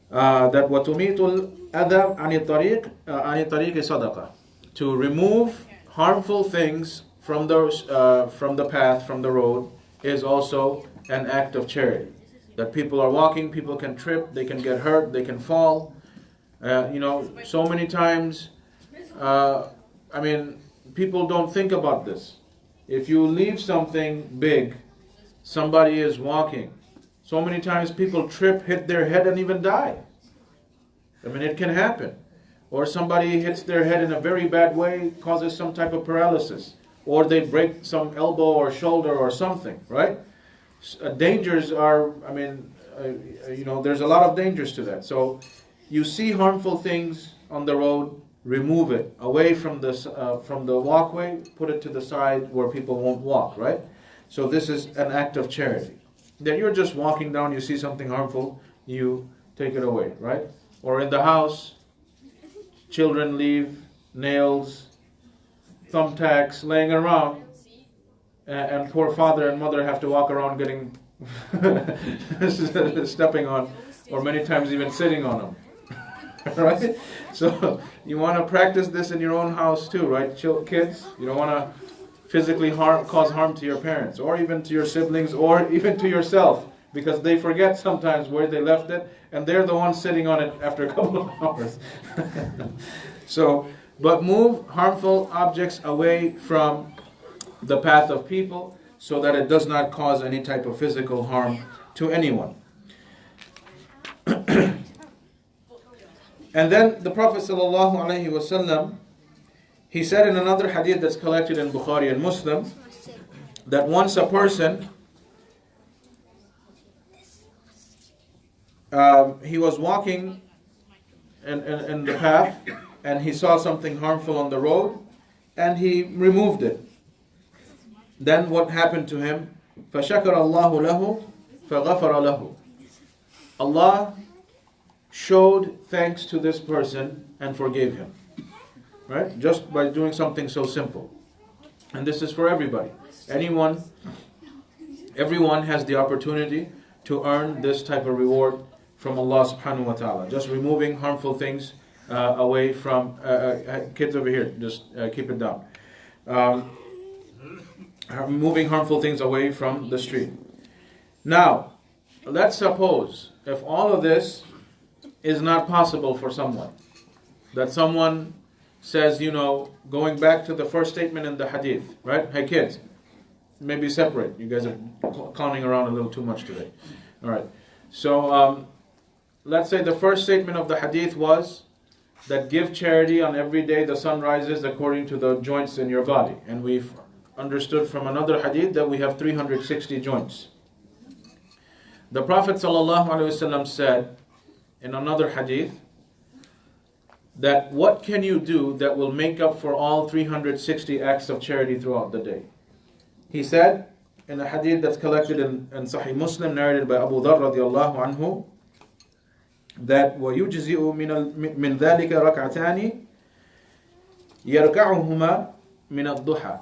that وَتُمِيتُ الْأَذَى عَنِ الطَّرِيقِ صَدَقَةً. To remove harmful things from the path, from the road, is also an act of charity. That people are walking, people can trip, they can get hurt, they can fall. So many times, people don't think about this. If you leave something big, somebody is walking. So many times people trip, hit their head, and even die. It can happen. Or somebody hits their head in a very bad way, causes some type of paralysis. Or they break some elbow or shoulder or something, right? Dangers are, there's a lot of dangers to that. So you see harmful things on the road, remove it away from the walkway, put it to the side where people won't walk, right? So this is an act of charity. That you're just walking down, you see something harmful, you take it away, right? Or in the house, children leave nails, thumbtacks laying around, and poor father and mother have to walk around getting stepping on, or many times even sitting on them. Right? So you want to practice this in your own house too, right? Kids, you don't want to physically cause harm to your parents, or even to your siblings, or even to yourself, because they forget sometimes where they left it, and they're the ones sitting on it after a couple of hours. But move harmful objects away from the path of people, so that it does not cause any type of physical harm to anyone. And then the Prophet ﷺ, he said in another hadith that's collected in Bukhari and Muslim, that once a person, he was walking in the path, and he saw something harmful on the road, and he removed it. Then what happened to him? فَشَكَرَ اللَّهُ لَهُ فَغَفَرَ لَهُ. Allah showed thanks to this person and forgave him. Right? Just by doing something so simple. And this is for everybody. Everyone has the opportunity to earn this type of reward from Allah subhanahu wa ta'ala. Just removing harmful things away from... kids over here, just keep it down. Removing harmful things away from the street. Now, let's suppose if all of this is not possible for someone, that someone says, going back to the first statement in the hadith, right? Hey kids, maybe separate. You guys are clowning around a little too much today. All right. So let's say the first statement of the hadith was that give charity on every day the sun rises according to the joints in your body. And we've understood from another hadith that we have 360 joints. The Prophet ﷺ said, in another hadith that what can you do that will make up for all 360 acts of charity throughout the day? He said in a hadith that's collected in Sahih Muslim, narrated by Abu Dharr radiallahu anhu, that وَيُجْزِئُ مِنْ ذَلِكَ رَكْعَتَانِ يَرْكَعُهُمَا مِنَ الضُّحَى.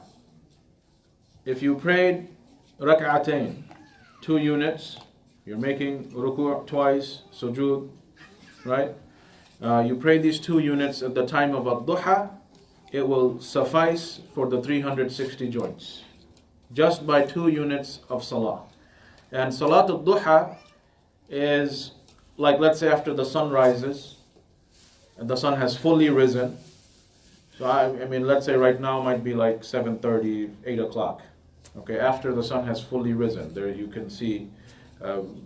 If you prayed rak'atain, 2 units, you're making ruku' twice, sujood, right? You pray these 2 units at the time of ad-duha, it will suffice for the 360 joints. Just by 2 units of salah. And salat ad-duha is like, let's say after the sun rises, and the sun has fully risen. So I mean, let's say right now might be like 7:30, 8 o'clock. Okay, after the sun has fully risen, there you can see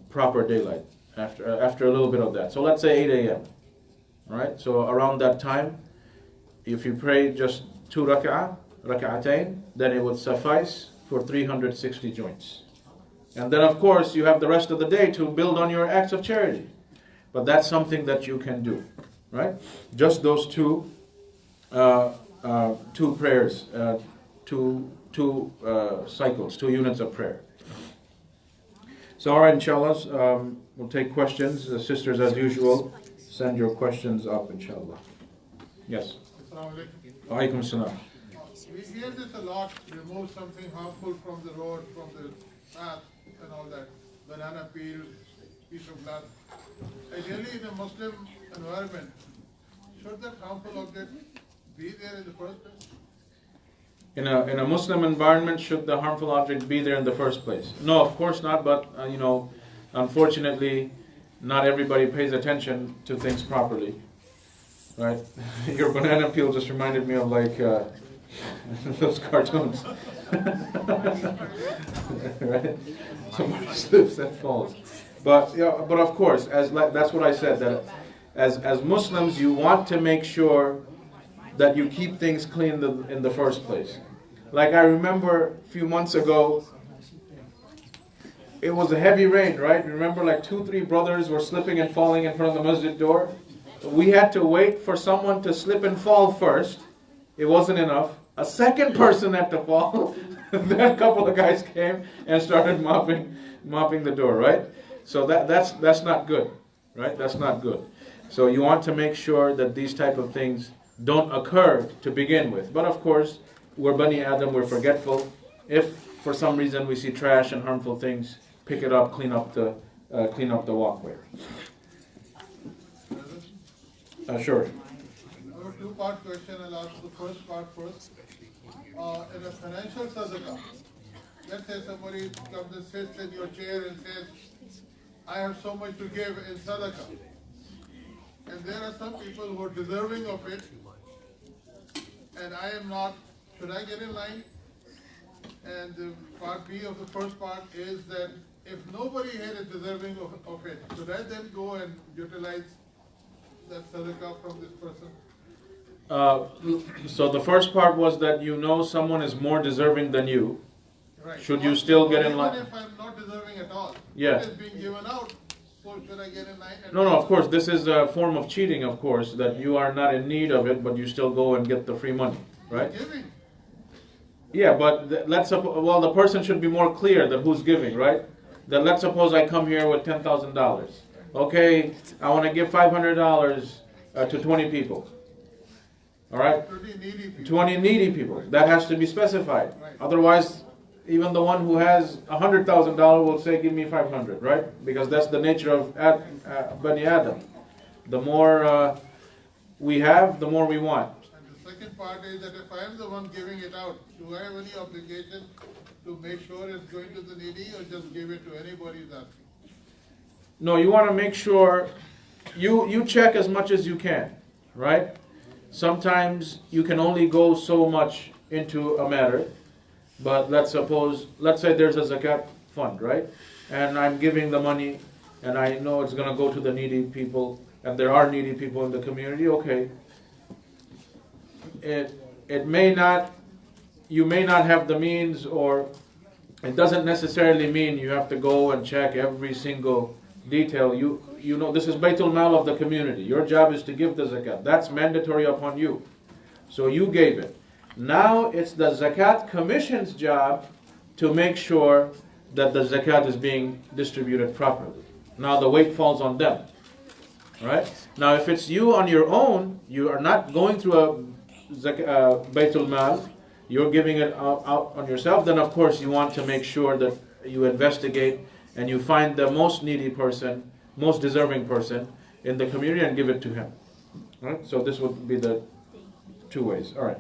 proper daylight after a little bit of that. So let's say 8 a.m. All right, so around that time, if you pray just 2 rak'atain, then it would suffice for 360 joints. And then of course you have the rest of the day to build on your acts of charity. But that's something that you can do, right? Just those two prayers, two cycles, 2 units of prayer. So all right, inshallah, we'll take questions. The sisters, as usual, send your questions up, inshallah. Yes. Assalamu alaikum. Alaikum salam. We hear this a lot, remove something harmful from the road, from the path and all that. Banana peel, piece of glass. Ideally in a Muslim environment, should that harmful object be there in the first place? In a Muslim environment, should the harmful object be there in the first place? No, of course not, but unfortunately, not everybody pays attention to things properly. Right? Your banana peel just reminded me of like those cartoons. Right? Somebody slips and falls. But of course, that's what I said, that as Muslims, you want to make sure that you keep things clean in the first place. Like I remember a few months ago, it was a heavy rain, right? Remember, like 2-3 brothers were slipping and falling in front of the masjid door. We had to wait for someone to slip and fall first. It wasn't enough. A second person had to fall. Then a couple of guys came and started mopping the door, right? So that's not good, right? That's not good. So you want to make sure that these type of things don't occur to begin with. But of course, we're Bani Adam, we're forgetful. If for some reason we see trash and harmful things, pick it up, clean up the walkway. Sure. I have a 2-part question. I'll ask the first part first. In a financial sadaqah, let's say somebody comes and sits in your chair and says, I have so much to give in sadaqah. And there are some people who are deserving of it, and I am not. Should I get in line? And the part B of the first part is that if nobody here is deserving of it, should I then go and utilize that sadaqah from this person? So the first part was that someone is more deserving than you. Right. Should you still get in line? Even if I'm not deserving at all, Yeah. it is being given out, so should I get in line? No, of course, this is a form of cheating, of course, that you are not in need of it, but you still go and get the free money, right? Giving. Yeah, but the person should be more clear that who's giving, right? That let's suppose I come here with $10,000. Okay, I want to give $500 to 20 people. All right? 20 needy people. 20 needy people. That has to be specified. Right. Otherwise, even the one who has $100,000 will say, give me 500, right? Because that's the nature of Bani Adam. The more we have, the more we want. And the second part is that if I am the one giving it out, do I have any obligation to make sure it's going to the needy, or just give it to anybody who's asking? No, you want to make sure you check as much as you can, right? Sometimes you can only go so much into a matter, but let's say there's a zakat fund, right? And I'm giving the money, and I know it's going to go to the needy people, and there are needy people in the community. Okay, you may not have the means, or it doesn't necessarily mean you have to go and check every single detail. you know, this is Baytul Mal of the community. Your job is to give the zakat. That's mandatory upon you. So you gave it. Now it's the Zakat Commission's job to make sure that the zakat is being distributed properly. Now the weight falls on them. Right? Now if it's you on your own, you are not going through a Baytul Mal, you're giving it out on yourself, then of course you want to make sure that you investigate and you find the most needy person, most deserving person in the community and give it to him. Right? So this would be the two ways. All right.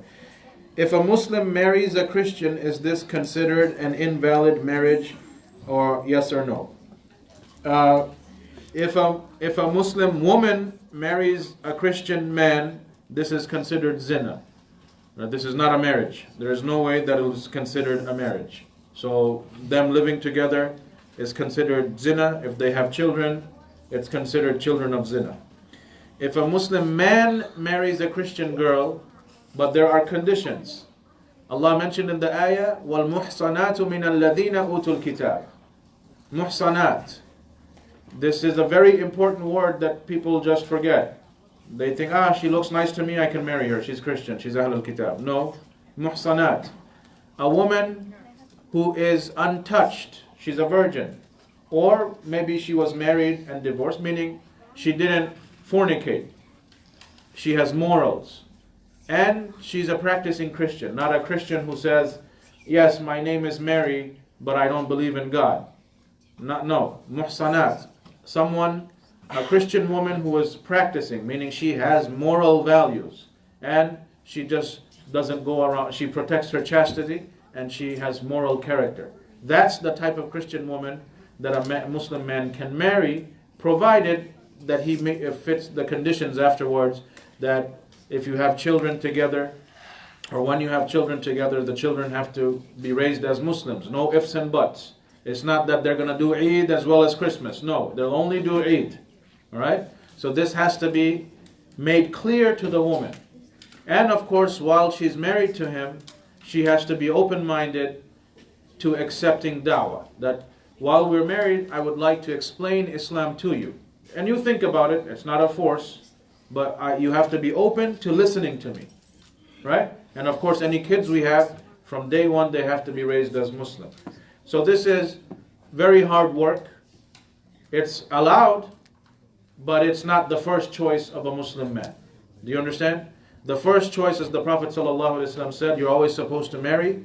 If a Muslim marries a Christian, is this considered an invalid marriage, or yes or no? If a Muslim woman marries a Christian man, this is considered zina. Now, this is not a marriage. There is no way that it is considered a marriage. So them living together is considered zina. If they have children, it's considered children of zina. If a Muslim man marries a Christian girl, but there are conditions. Allah mentioned in the ayah, وَالْمُحْصَنَاتُ مِنَ الَّذِينَ أُوتُوا الْكِتَابِ. Muhsanat. This is a very important word that people just forget. They think, she looks nice to me, I can marry her. She's Christian, she's Ahlul Kitab. No, Muhsanat. A woman who is untouched, she's a virgin. Or maybe she was married and divorced, meaning she didn't fornicate. She has morals. And she's a practicing Christian, not a Christian who says, yes, my name is Mary, but I don't believe in God. No, Muhsanat. Someone, a Christian woman who is practicing, meaning she has moral values. And she just doesn't go around, she protects her chastity and she has moral character. That's the type of Christian woman that a Muslim man can marry, provided that he fits the conditions afterwards, that if you have children together, or when you have children together, the children have to be raised as Muslims. No ifs and buts. It's not that they're going to do Eid as well as Christmas. No, they'll only do Eid. All right? So this has to be made clear to the woman. And of course, while she's married to him, she has to be open-minded to accepting da'wah. That while we're married, I would like to explain Islam to you. And you think about it. It's not a force. But you have to be open to listening to me. Right? And of course, any kids we have, from day one, they have to be raised as Muslim. So this is very hard work. It's allowed, but it's not the first choice of a Muslim man. Do you understand? The first choice, as the Prophet ﷺ said, you're always supposed to marry.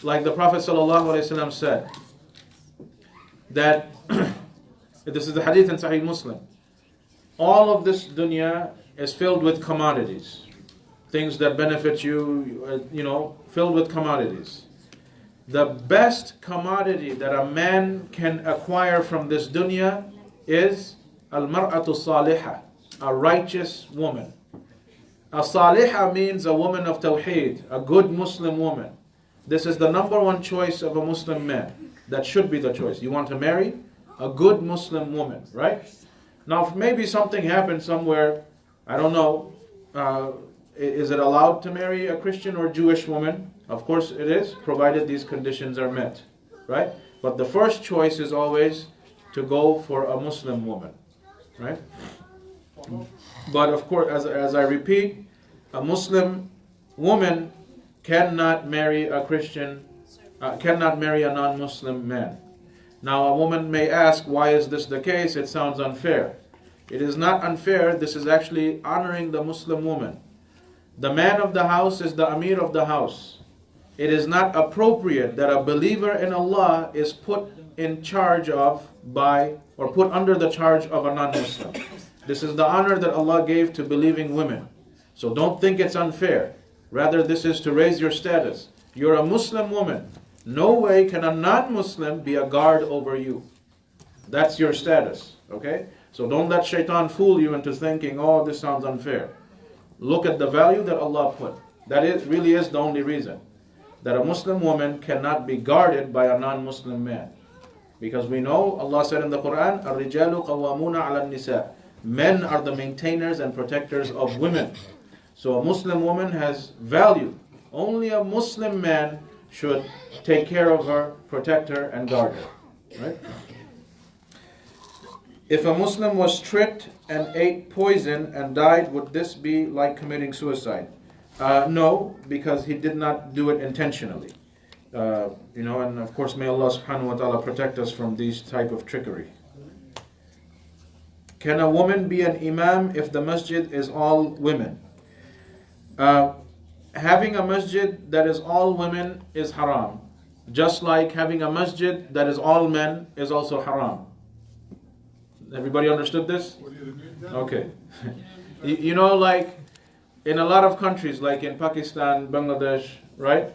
Like the Prophet ﷺ said, that, this is the hadith in Sahih Muslim, all of this dunya is filled with commodities. Things that benefit you, filled with commodities. The best commodity that a man can acquire from this dunya is al-mar'atu salihah, a righteous woman. A salihah means a woman of tawheed, a good Muslim woman. This is the number one choice of a Muslim man. That should be the choice. You want to marry a good Muslim woman, right? Now, if maybe something happened somewhere, I don't know, is it allowed to marry a Christian or Jewish woman? Of course it is, provided these conditions are met, right? But the first choice is always to go for a Muslim woman, right? But of course, as I repeat, a Muslim woman cannot marry a Christian, cannot marry a non-Muslim man. Now a woman may ask, why is this the case? It sounds unfair. It is not unfair. This is actually honoring the Muslim woman. The man of the house is the Amir of the house. It is not appropriate that a believer in Allah is put in charge of or put under the charge of a non-Muslim. This is the honor that Allah gave to believing women. So don't think it's unfair. Rather, this is to raise your status. You're a Muslim woman. No way can a non-Muslim be a guard over you. That's your status, okay? So don't let shaitan fool you into thinking, oh, this sounds unfair. Look at the value that Allah put. That really is the only reason that a Muslim woman cannot be guarded by a non-Muslim man. Because we know, Allah said in the Quran, الرِّجَالُ قَوَّامُونَ عَلَى النِّسَاءِ. Men are the maintainers and protectors of women. So a Muslim woman has value. Only a Muslim man should take care of her, protect her, and guard her. Right? If a Muslim was tricked and ate poison and died, would this be like committing suicide? No, because he did not do it intentionally. And of course, may Allah subhanahu wa ta'ala protect us from these type of trickery. Can a woman be an imam if the masjid is all women? Having a masjid that is all women is haram. Just like having a masjid that is all men is also haram. Everybody understood this? Okay. Like in a lot of countries, like in Pakistan, Bangladesh, right?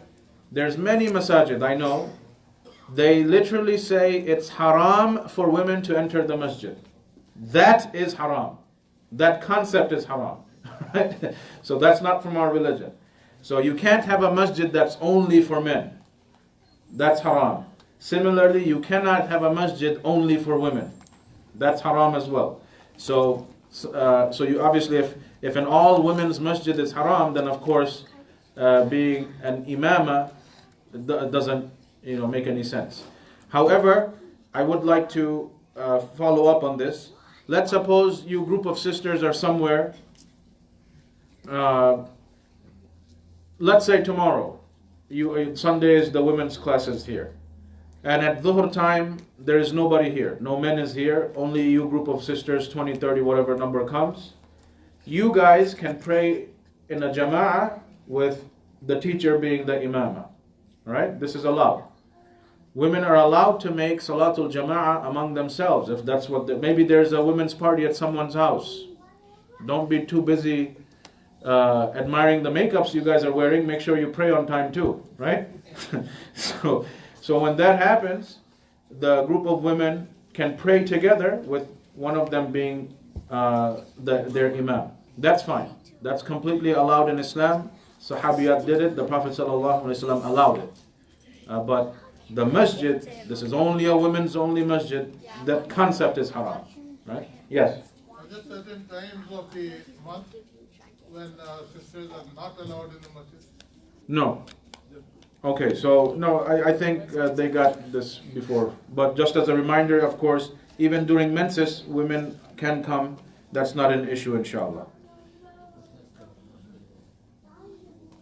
There's many masajid, I know. They literally say it's haram for women to enter the masjid. That is haram. That concept is haram. Right? So that's not from our religion. So you can't have a masjid that's only for men. That's haram. Similarly, you cannot have a masjid only for women. That's haram as well. So you obviously, if an all women's masjid is haram, then of course being an imama doesn't make any sense. However, I would like to follow up on this. Let's suppose you group of sisters are somewhere. Let's say tomorrow, Sunday is the women's classes here. And at Dhuhr time, there is nobody here. No men is here. Only you group of sisters, 20, 30, whatever number comes. You guys can pray in a jama'ah with the teacher being the imamah. Right? This is allowed. Women are allowed to make salatul jama'ah among themselves. If that's what maybe there's a women's party at someone's house. Don't be too busy admiring the makeups you guys are wearing. Make sure you pray on time too. Right? So when that happens, the group of women can pray together with one of them being their imam. That's fine. That's completely allowed in Islam. Sahabiyat did it. The Prophet ﷺ allowed it. But the masjid, this is only a women's only masjid. That concept is haram. Right? Yes? Are there certain times of the month when sisters are not allowed in the masjid? No. Okay, so no, I think they got this before. But just as a reminder, of course, even during menses, women can come. That's not an issue, inshallah.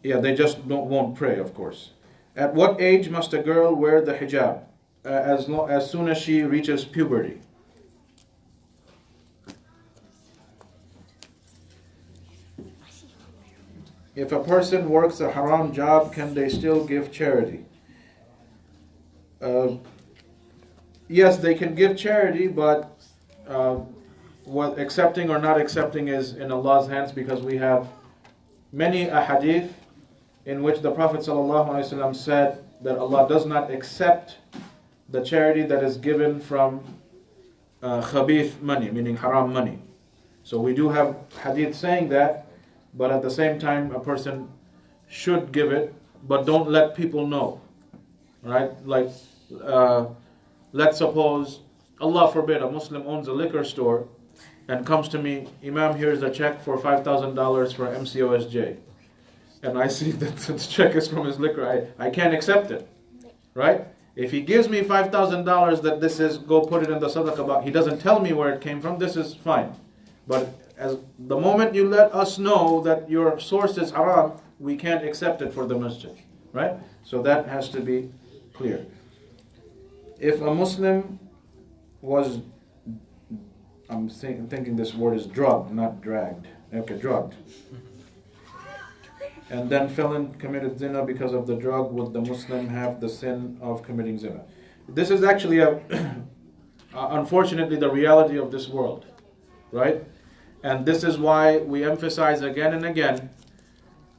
Yeah, they just won't pray, of course. At what age must a girl wear the hijab? As soon as she reaches puberty. If a person works a haram job, can they still give charity? Yes, they can give charity, but what accepting or not accepting is in Allah's hands, because we have many ahadith in which the Prophet ﷺ said that Allah does not accept the charity that is given from khabith money, meaning haram money. So we do have hadith saying that, but at the same time a person should give it, but don't let people know. Right? Like, let's suppose, Allah forbid, a Muslim owns a liquor store and comes to me, Imam, here's a check for $5,000 for MCOSJ. And I see that the check is from his liquor. I can't accept it. Right? If he gives me $5,000 that this is, go put it in the sadaqah box, he doesn't tell me where it came from, this is fine. But as the moment you let us know that your source is haram, we can't accept it for the masjid. Right? So that has to be clear. If a Muslim was, I'm thinking this word is drugged, not dragged. Okay, drugged. And then fell and committed zina because of the drug, would the Muslim have the sin of committing zina? This is actually unfortunately the reality of this world, right? And this is why we emphasize again and again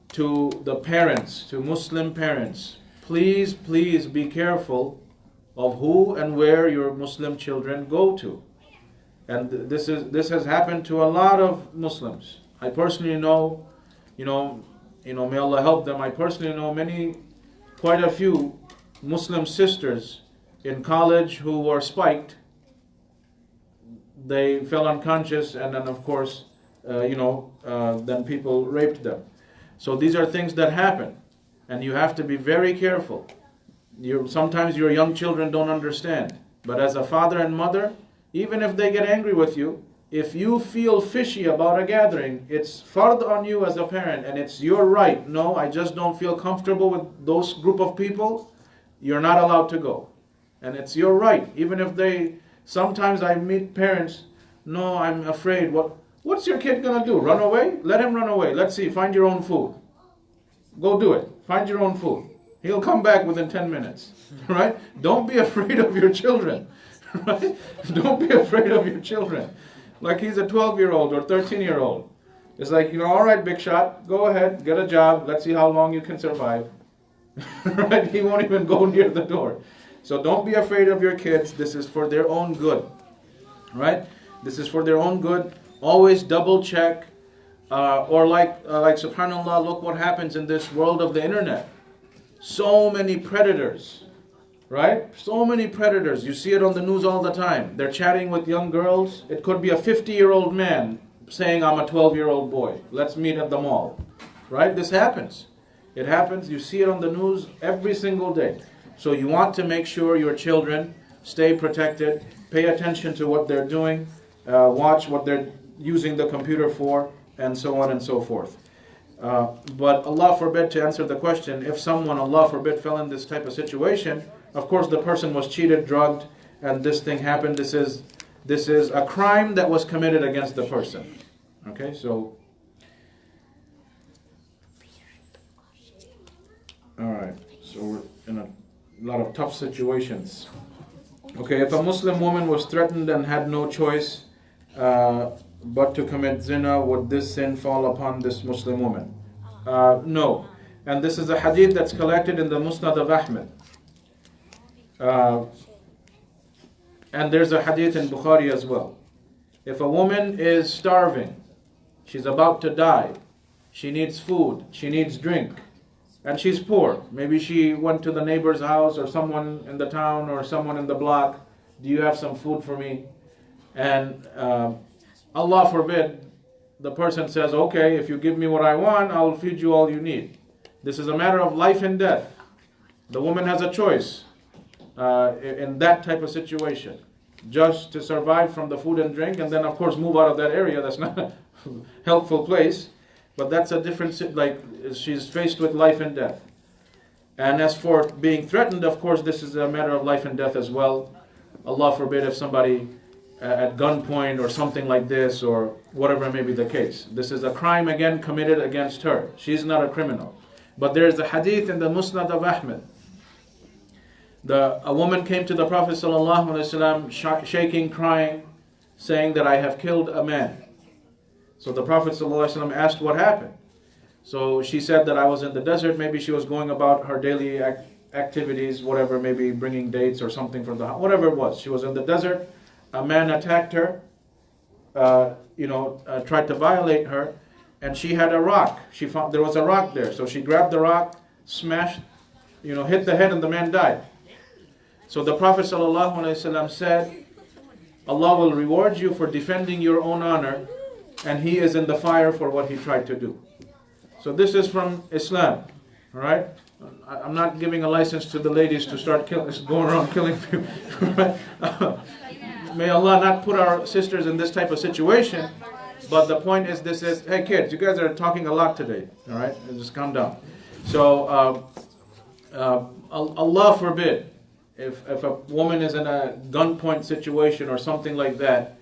to the parents, to Muslim parents, please be careful of who and where your Muslim children go to. And this has happened to a lot of Muslims. I personally know, may Allah help them. I personally know quite a few Muslim sisters in college who were spiked. They fell unconscious, and then of course, then people raped them. So these are things that happen, and you have to be very careful. Sometimes your young children don't understand, but as a father and mother, even if they get angry with you, if you feel fishy about a gathering, it's fard on you as a parent, and it's your right. No, I just don't feel comfortable with those group of people. You're not allowed to go. And it's your right. Even if they, sometimes I meet parents, no, I'm afraid. What's your kid gonna do? Run away? Let him run away. Let's see, find your own food. Go do it. Find your own food. He'll come back within 10 minutes. Right? Don't be afraid of your children. Right? Don't be afraid of your children. Like he's a 12-year-old or 13-year-old. It's like, all right, big shot, go ahead, get a job. Let's see how long you can survive. Right? He won't even go near the door. So don't be afraid of your kids. This is for their own good. Right? This is for their own good. Always double check. Or like subhanAllah, look what happens in this world of the internet. So many predators. Right? So many predators. You see it on the news all the time. They're chatting with young girls. It could be a 50-year-old man saying, I'm a 12-year-old boy. Let's meet at the mall. Right? This happens. It happens. You see it on the news every single day. So you want to make sure your children stay protected, pay attention to what they're doing, watch what they're using the computer for, and so on and so forth. But Allah forbid, to answer the question, if someone, Allah forbid, fell in this type of situation, of course the person was cheated, drugged, and this thing happened. This is a crime that was committed against the person. Okay, so... Alright, so we're in a lot of tough situations. Okay, if a Muslim woman was threatened and had no choice but to commit zina, would this sin fall upon this Muslim woman? No. And this is a hadith that's collected in the Musnad of Ahmed. And there's a hadith in Bukhari as well. If a woman is starving, she's about to die, she needs food, she needs drink, and she's poor. Maybe she went to the neighbor's house or someone in the town or someone in the block. Do you have some food for me? And Allah forbid, the person says, okay, if you give me what I want, I'll feed you all you need. This is a matter of life and death. The woman has a choice in that type of situation. Just to survive from the food and drink, and then of course move out of that area. That's not a helpful place. But that's a different, like she's faced with life and death. And as for being threatened, of course, this is a matter of life and death as well. Allah forbid if somebody at gunpoint or something like this or whatever may be the case. This is a crime again committed against her. She's not a criminal. But there is a hadith in the Musnad of Ahmed. A woman came to the Prophet ﷺ shaking, crying, saying that I have killed a man. So the Prophet ﷺ asked what happened. So she said that I was in the desert. Maybe she was going about her daily activities, whatever, maybe bringing dates or something from the house, whatever it was. She was in the desert. A man attacked her, tried to violate her, and she had a rock. She found there was a rock there. So she grabbed the rock, smashed, hit the head, and the man died. So the Prophet ﷺ said, Allah will reward you for defending your own honor, and he is in the fire for what he tried to do. So this is from Islam, all right? I'm not giving a license to the ladies to start going around killing people. May Allah not put our sisters in this type of situation. But the point is, hey kids, you guys are talking a lot today, all right? Just calm down. So Allah forbid, if a woman is in a gunpoint situation or something like that,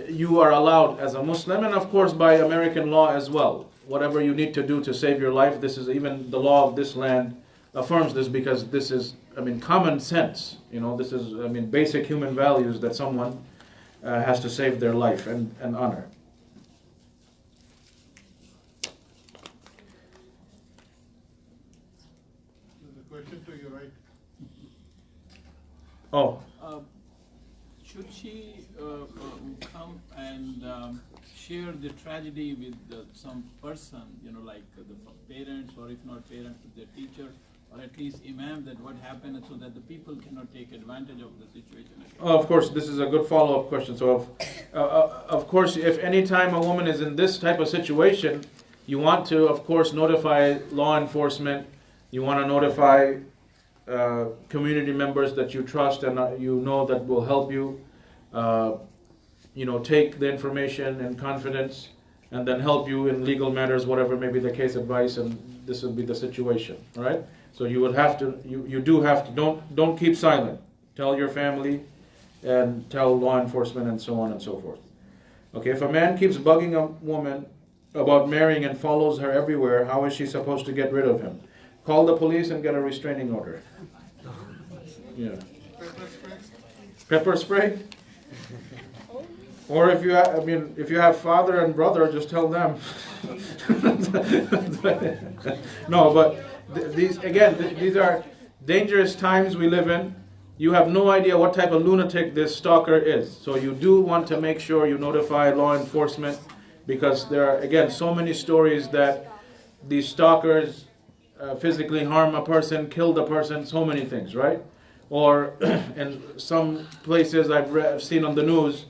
you are allowed as a Muslim, and of course by American law as well, whatever you need to do to save your life. This is even the law of this land affirms this, because this is, common sense. This is, basic human values that someone has to save their life and honor. There's a question to you, right? Oh. Should she come and share the tragedy with some person, like the parents, or if not parents, with their teacher, or at least Imam, that what happened, so that the people cannot take advantage of the situation? Oh, of course, this is a good follow-up question. So, of course, if any time a woman is in this type of situation, you want to, of course, notify law enforcement. You want to notify community members that you trust and that will help you. take the information in confidence and then help you in legal matters, whatever may be the case, advice, and this would be the situation, all right? So you would have to, you do have to, don't keep silent. Tell your family and tell law enforcement and so on and so forth. Okay, if a man keeps bugging a woman about marrying and follows her everywhere, how is she supposed to get rid of him? Call the police and get a restraining order. Yeah. Pepper spray? Or if you have father and brother, just tell them. No, but these are dangerous times we live in. You have no idea what type of lunatic this stalker is. So you do want to make sure you notify law enforcement, because there are, again, so many stories that these stalkers physically harm a person, kill the person, so many things, right? Or in some places I've seen on the news,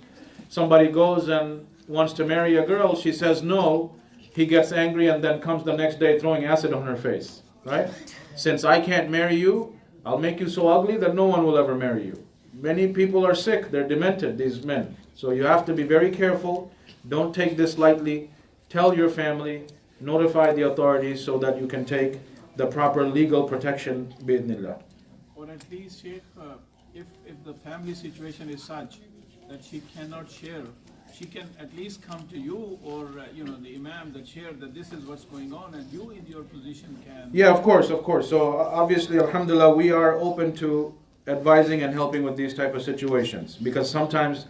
somebody goes and wants to marry a girl, she says no, he gets angry and then comes the next day throwing acid on her face, right? Since I can't marry you, I'll make you so ugly that no one will ever marry you. Many people are sick, they're demented, these men. So you have to be very careful. Don't take this lightly. Tell your family, notify the authorities so that you can take the proper legal protection, bi'idhnillah. Or at least, Sheikh, if the family situation is such that she cannot share, she can at least come to you or the Imam, the chair, that this is what's going on, and you in your position can. Yeah, of course. So obviously, alhamdulillah, we are open to advising and helping with these type of situations, because sometimes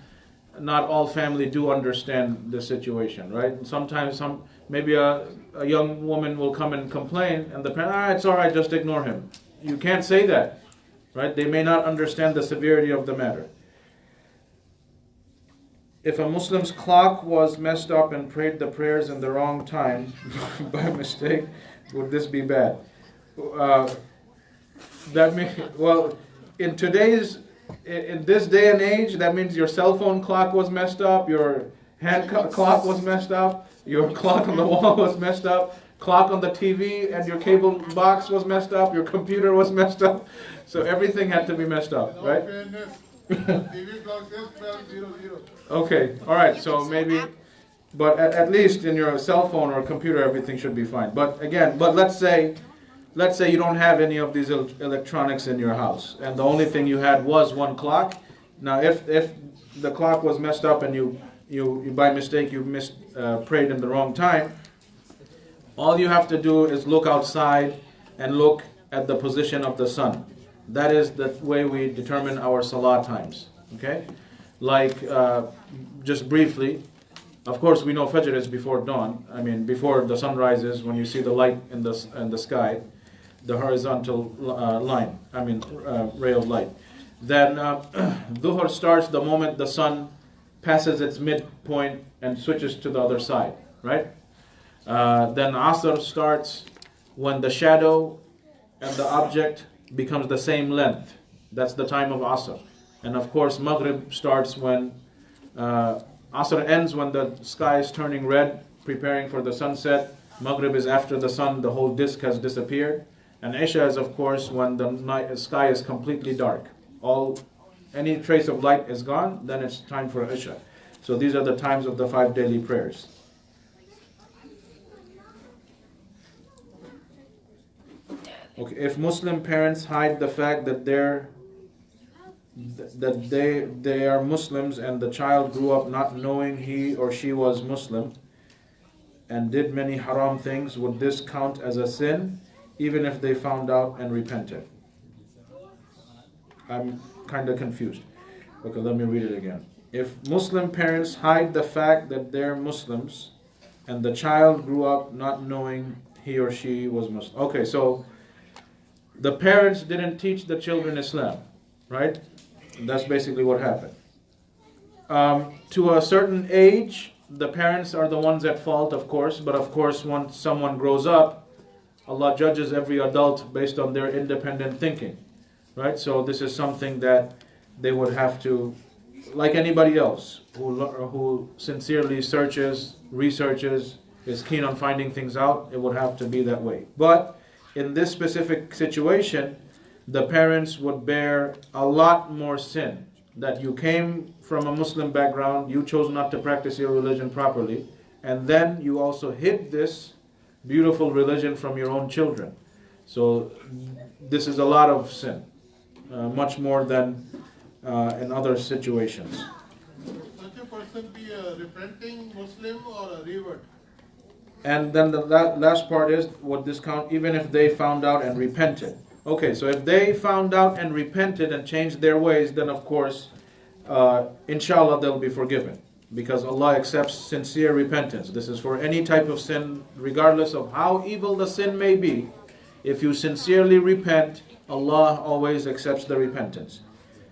not all family do understand the situation, right? Sometimes maybe a young woman will come and complain, and the parent, it's all right, just ignore him. You can't say that, right? They may not understand the severity of the matter. If a Muslim's clock was messed up and prayed the prayers in the wrong time by mistake, would this be bad? In this day and age, that means your cell phone clock was messed up, your hand clock was messed up, your clock on the wall was messed up, clock on the TV and your cable box was messed up, your computer was messed up. So everything had to be messed up, right? TV clock says 12:00. Okay, all right, so maybe, but at least in your cell phone or computer, everything should be fine. But let's say you don't have any of these electronics in your house, and the only thing you had was one clock. Now, if the clock was messed up and you by mistake prayed in the wrong time, all you have to do is look outside and look at the position of the sun. That is the way we determine our salah times. Okay, like just briefly. Of course, we know Fajr is before dawn. I mean, before the sun rises, when you see the light in the sky, the horizontal line. I mean, ray of light. Then Dhuhr starts the moment the sun passes its midpoint and switches to the other side. Right. Then Asr starts when the shadow and the object becomes the same length. That's the time of Asr. And of course, Maghrib starts when Asr ends when the sky is turning red, preparing for the sunset. Maghrib is after the sun, the whole disk has disappeared. And Isha is, of course, when the sky is completely dark. Any trace of light is gone, then it's time for Isha. So these are the times of the 5 daily prayers. Okay, if Muslim parents hide the fact that they are Muslims and the child grew up not knowing he or she was Muslim and did many haram things, would this count as a sin even if they found out and repented? I'm kind of confused. Okay, let me read it again. If Muslim parents hide the fact that they're Muslims and the child grew up not knowing he or she was Muslim. Okay, so the parents didn't teach the children Islam, right? That's basically what happened. To a certain age, the parents are the ones at fault, of course, but of course once someone grows up, Allah judges every adult based on their independent thinking, right? So this is something that they would have to, like anybody else who sincerely searches, researches, is keen on finding things out, it would have to be that way. But in this specific situation, the parents would bear a lot more sin, that you came from a Muslim background, you chose not to practice your religion properly, and then you also hid this beautiful religion from your own children. So this is a lot of sin, much more than in other situations. Such a person be a repenting Muslim or a revert? And then the last part is, would this count even if they found out and repented? Okay, so if they found out and repented and changed their ways, then of course, inshallah, they'll be forgiven. Because Allah accepts sincere repentance. This is for any type of sin, regardless of how evil the sin may be. If you sincerely repent, Allah always accepts the repentance.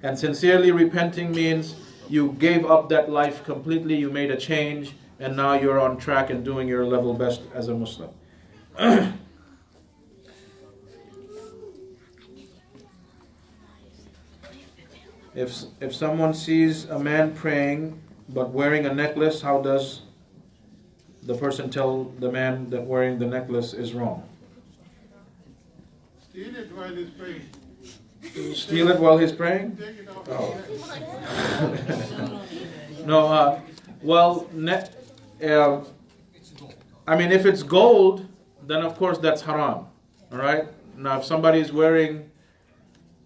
And sincerely repenting means you gave up that life completely, you made a change, and now you're on track and doing your level best as a Muslim. If someone sees a man praying but wearing a necklace, how does the person tell the man that wearing the necklace is wrong? Steal it while he's praying. Steal it while he's praying? Take it off. Oh. No, I mean, if it's gold, then of course that's haram. All right? Now, if somebody's wearing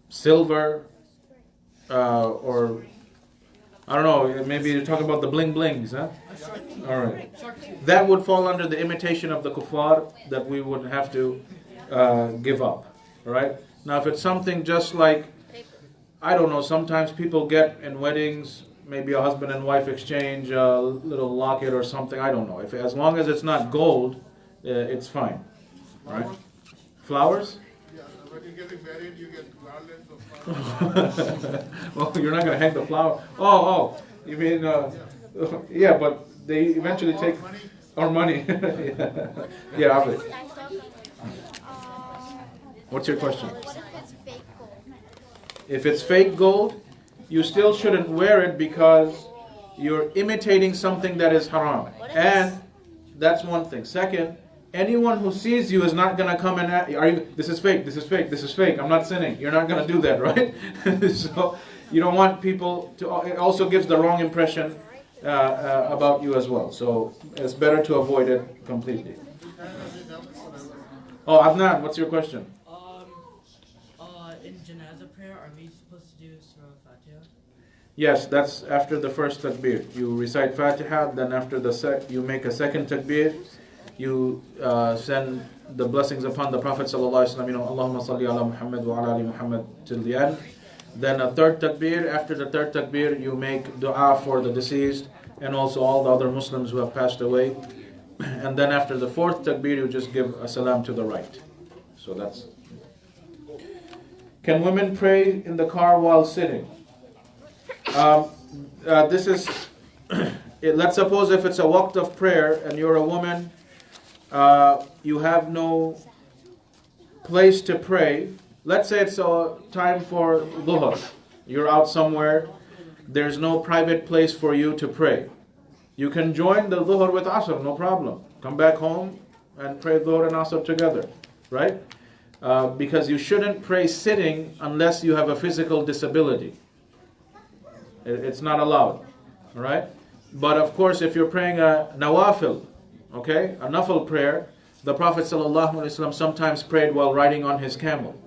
silver, or I don't know, maybe you're talking about the bling blings, huh? All right. That would fall under the imitation of the kuffar that we would have to give up. All right? Now, if it's something just like, I don't know, sometimes people get in weddings, maybe a husband and wife exchange a little locket or something, I don't know. As long as it's not gold, it's fine. All right? Flowers? Yeah, when you're getting married, you get garlands of flowers. Well, you're not going to hang the flower. Oh, you mean, yeah, but they eventually take Money. our money. Yeah, obviously. What's your question? What if it's fake gold? If it's fake gold, you still shouldn't wear it because you're imitating something that is haram. And that's one thing. Second, anyone who sees you is not going to come and ask, this is fake, this is fake, this is fake, I'm not sinning. You're not going to do that, right? So you don't want people to, it also gives the wrong impression about you as well. So it's better to avoid it completely. Oh, Adnan, what's your question? In Janaza prayer, are we supposed to do Surah Fatiha? Yes, that's after the first takbir. You recite Fatiha, then after you make a second takbir, you send the blessings upon the Prophet sallallahu alaihi wasallam, Allahumma salli ala Muhammad wa ala ali Muhammad till the end. Then a third takbir. After the third takbir, you make dua for the deceased and also all the other Muslims who have passed away. And then after the fourth takbir, you just give a salam to the right. So that's. Can women pray in the car while sitting? This is. Let's suppose if it's a waqt of prayer and you're a woman, you have no place to pray. Let's say it's a time for dhuhr. You're out somewhere. There's no private place for you to pray. You can join the dhuhr with asr, no problem. Come back home and pray dhuhr and asr together, right? Because you shouldn't pray sitting unless you have a physical disability. It's not allowed, all right? But of course, if you're praying a nawafil, okay, a nafil prayer, the Prophet ﷺ sometimes prayed while riding on his camel.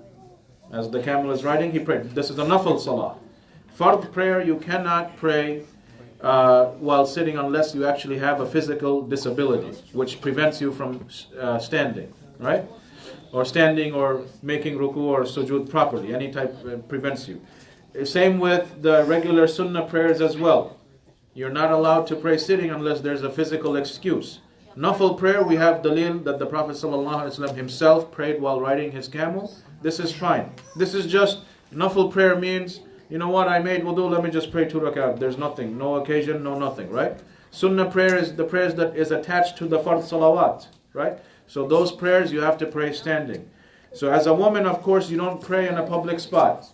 As the camel is riding, he prayed. This is a nafil salah. Fard prayer, you cannot pray while sitting unless you actually have a physical disability, which prevents you from standing, right? Or standing or making ruku or sujood properly. Any type prevents you. Same with the regular sunnah prayers as well. You're not allowed to pray sitting unless there's a physical excuse. Nafil prayer, we have dalil that the Prophet ﷺ himself prayed while riding his camel. This is fine. This is just, nafil prayer means, you know what, I made wudu, let me just pray 2 rakat. There's nothing, no occasion, no nothing, right? Sunnah prayer is the prayers that is attached to the fard salawat, right? So those prayers you have to pray standing. So as a woman, of course, you don't pray in a public spot.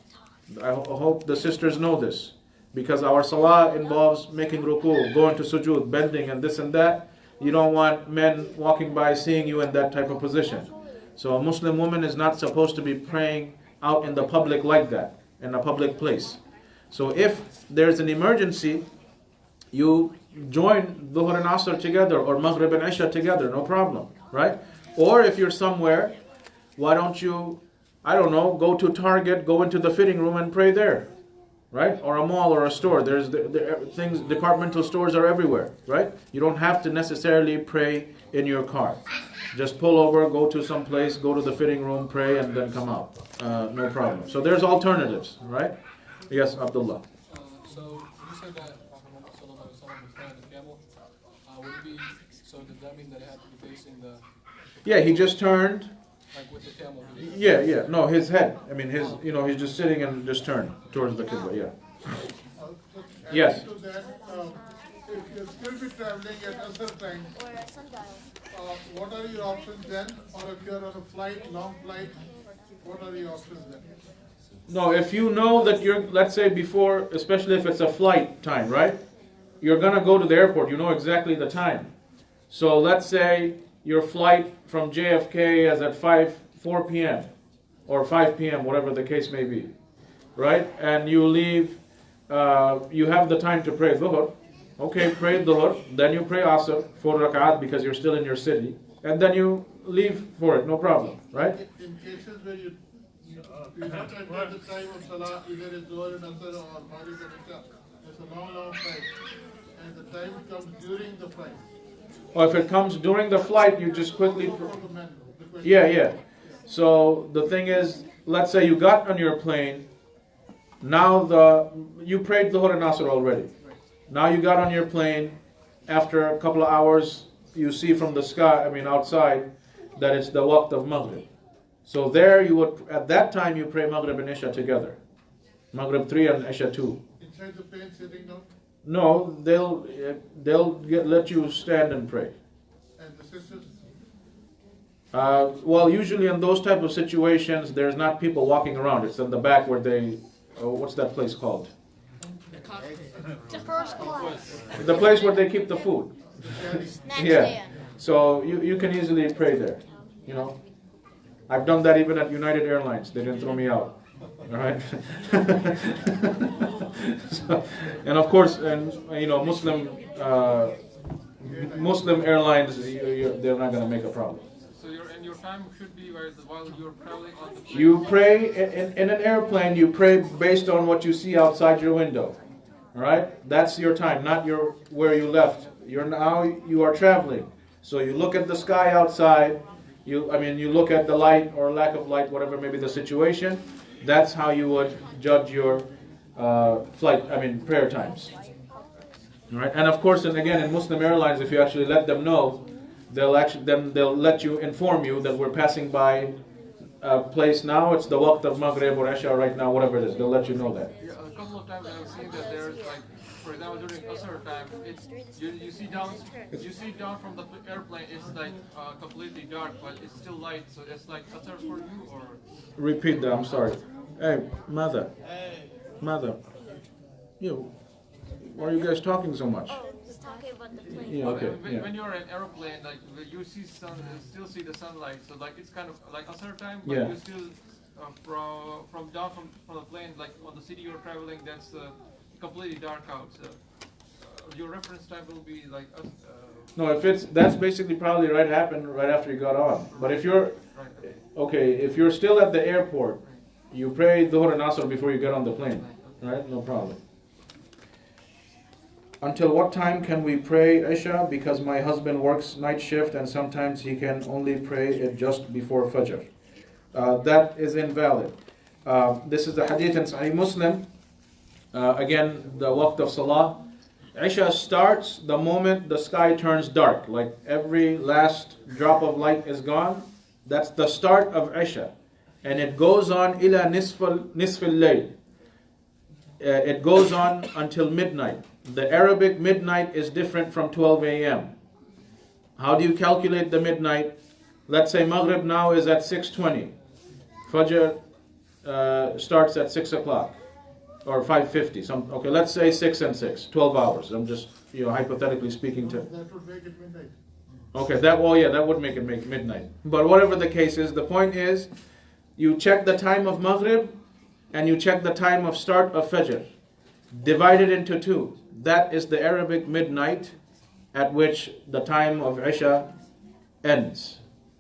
I hope the sisters know this. Because our salah involves making ruku, going to sujood, bending and this and that. You don't want men walking by seeing you in that type of position. So a Muslim woman is not supposed to be praying out in the public like that, in a public place. So if there's an emergency, you join Dhuhr and Asr together, or Maghrib and Isha together, no problem, right? Or if you're somewhere, why don't you, I don't know, go to Target, go into the fitting room and pray there, right? Or a mall or a store. There's things, departmental stores are everywhere, right? You don't have to necessarily pray in your car. Just pull over, go to some place, go to the fitting room, pray, and then come out. No problem. So there's alternatives, right? Yes, Abdullah. So you said that Prophet Muhammad sallallahu alaihi wasallam would fly on the camel. Would it be, so does that mean that it had to be facing the, Yeah, he just turned. like with the camel? Yeah. No, his head. I mean, he's just sitting and just turned towards the Qibla. Yeah. Yes. To that, if you're still be traveling at other time, what are your options then? Or if you're on a flight, long flight, what are your options then? No, if you know that you're, let's say before, especially if it's a flight time, right? You're gonna go to the airport. You know exactly the time. So let's say your flight from JFK is at 4 p.m. or 5 p.m., whatever the case may be, right? And you leave, you have the time to pray Dhuhr. Okay, pray Dhuhr, then you pray Asr, 4 rak'at because you're still in your city, and then you leave for it, no problem, right? In cases where you not enter the time of Salah, either it's Dhuhr and Asr or Maghrib and Isha, it's a long flight, and the time comes during the flight. Or if it comes during the flight, you just quickly... For the man, the question. Yeah. So the thing is, let's say you got on your plane, now you prayed Dhuhr and Asr already. Now you got on your plane, after a couple of hours, you see from the sky, outside, that it's the waqt of Maghrib. So there you would, at that time you pray Maghrib and Isha together. Maghrib 3 and Isha 2. Inside the plane sitting down, No, they'll let you stand and pray. and the sisters, Well, usually in those type of situations, there's not people walking around. It's in the back where what's that place called? The cockpit. The first class. The place where they keep the food. Next Yeah. day. So you can easily pray there. I've done that even at United Airlines. They didn't throw me out. All right. And of course, Muslim airlines, they're not going to make a problem. So your time should be while you're traveling on the plane? You pray in an airplane. You pray based on what you see outside your window. All right, that's your time, not where you left. You are traveling, so you look at the sky outside. You look at the light or lack of light, whatever may be the situation. That's how you would judge your prayer times. All right, and of course, and again, in Muslim airlines, if you actually let them know, they'll let you inform you that we're passing by a place now. It's the waqt of Maghrib or Isha right now, whatever it is. They'll let you know that. Yeah, a couple of times I've seen that there's for example, during Asr time, you see down from the airplane, it's completely dark, but it's still light. So it's like Asr for you, or? Repeat that. I'm sorry. Hey, mother. Why are you guys talking so much? He's talking about the plane. Yeah, okay. When you're in an airplane, you still see the sunlight. So it's kind of like Asr time, but Yeah. you still from the plane, on the city you're traveling, that's completely dark out. So your reference time will be like us. No, that's basically probably happened right after you got on. But if you're if you're still at the airport, you pray Dhuhr and Asr before you get on the plane, right? No problem. Until what time can we pray Isha? Because my husband works night shift and sometimes he can only pray it just before Fajr. That is invalid. This is the hadith in Sahih Muslim. Again, the waqt of Salah. Isha starts the moment the sky turns dark. Like every last drop of light is gone. That's the start of Isha. And it goes on ila nisfal layl. It goes on until midnight. The Arabic midnight is different from 12 a.m. How do you calculate the midnight? Let's say Maghrib now is at 6:20. Fajr starts at 6 o'clock or 5:50. Okay, let's say 6 and 6, 12 hours. I'm just hypothetically speaking to. that would make it midnight. Okay, that would make it midnight. But whatever the case is, the point is, you check the time of Maghrib and you check the time of start of Fajr. divide it into two. That is the Arabic midnight at which the time of Isha ends.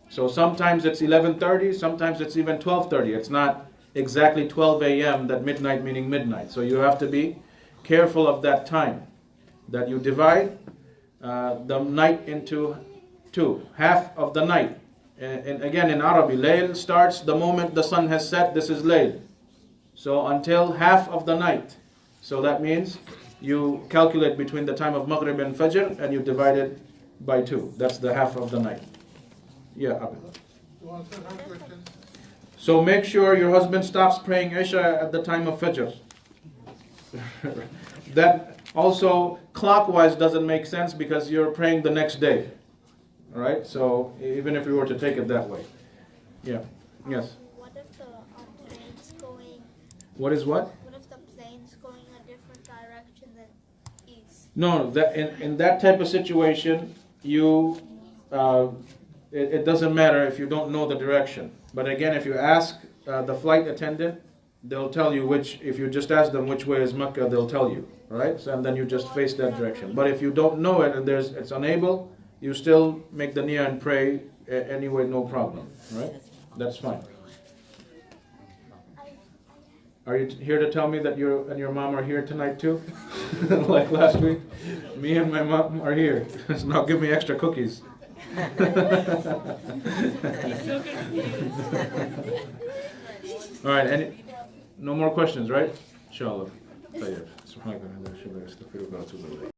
So sometimes it's 11:30, sometimes it's even 12:30. It's not exactly 12 a.m. that midnight meaning midnight. So you have to be careful of that time, that you divide the night into two, half of the night. And again in Arabic, Layl starts the moment the sun has set, this is Layl. So until half of the night. So that means you calculate between the time of Maghrib and Fajr and you divide it by two. That's the half of the night. Yeah, Abid. To answer her question, So make sure your husband stops praying Isha at the time of Fajr. That also clockwise doesn't make sense because you're praying the next day. Alright, so even if you were to take it that way. Yeah, yes. What if the plane's going? What is what? What if the plane's going a different direction than east? No, that in that type of situation, you it doesn't matter if you don't know the direction. But again, if you ask the flight attendant, they'll tell you which. If you just ask them which way is Mecca, they'll tell you, right? So, and then you just face that direction. But if you don't know it and it's unable, you still make the niyyah and pray anyway, no problem, right? That's fine. Are you here to tell me that you and your mom are here tonight too? Like last week? Me and my mom are here. So now give me extra cookies. All right, no more questions, right? Inshallah. طيب. سبحانك اللهم وبحمدك أشهد أن لا إله إلا أنت أستغفرك وأتوب إليك.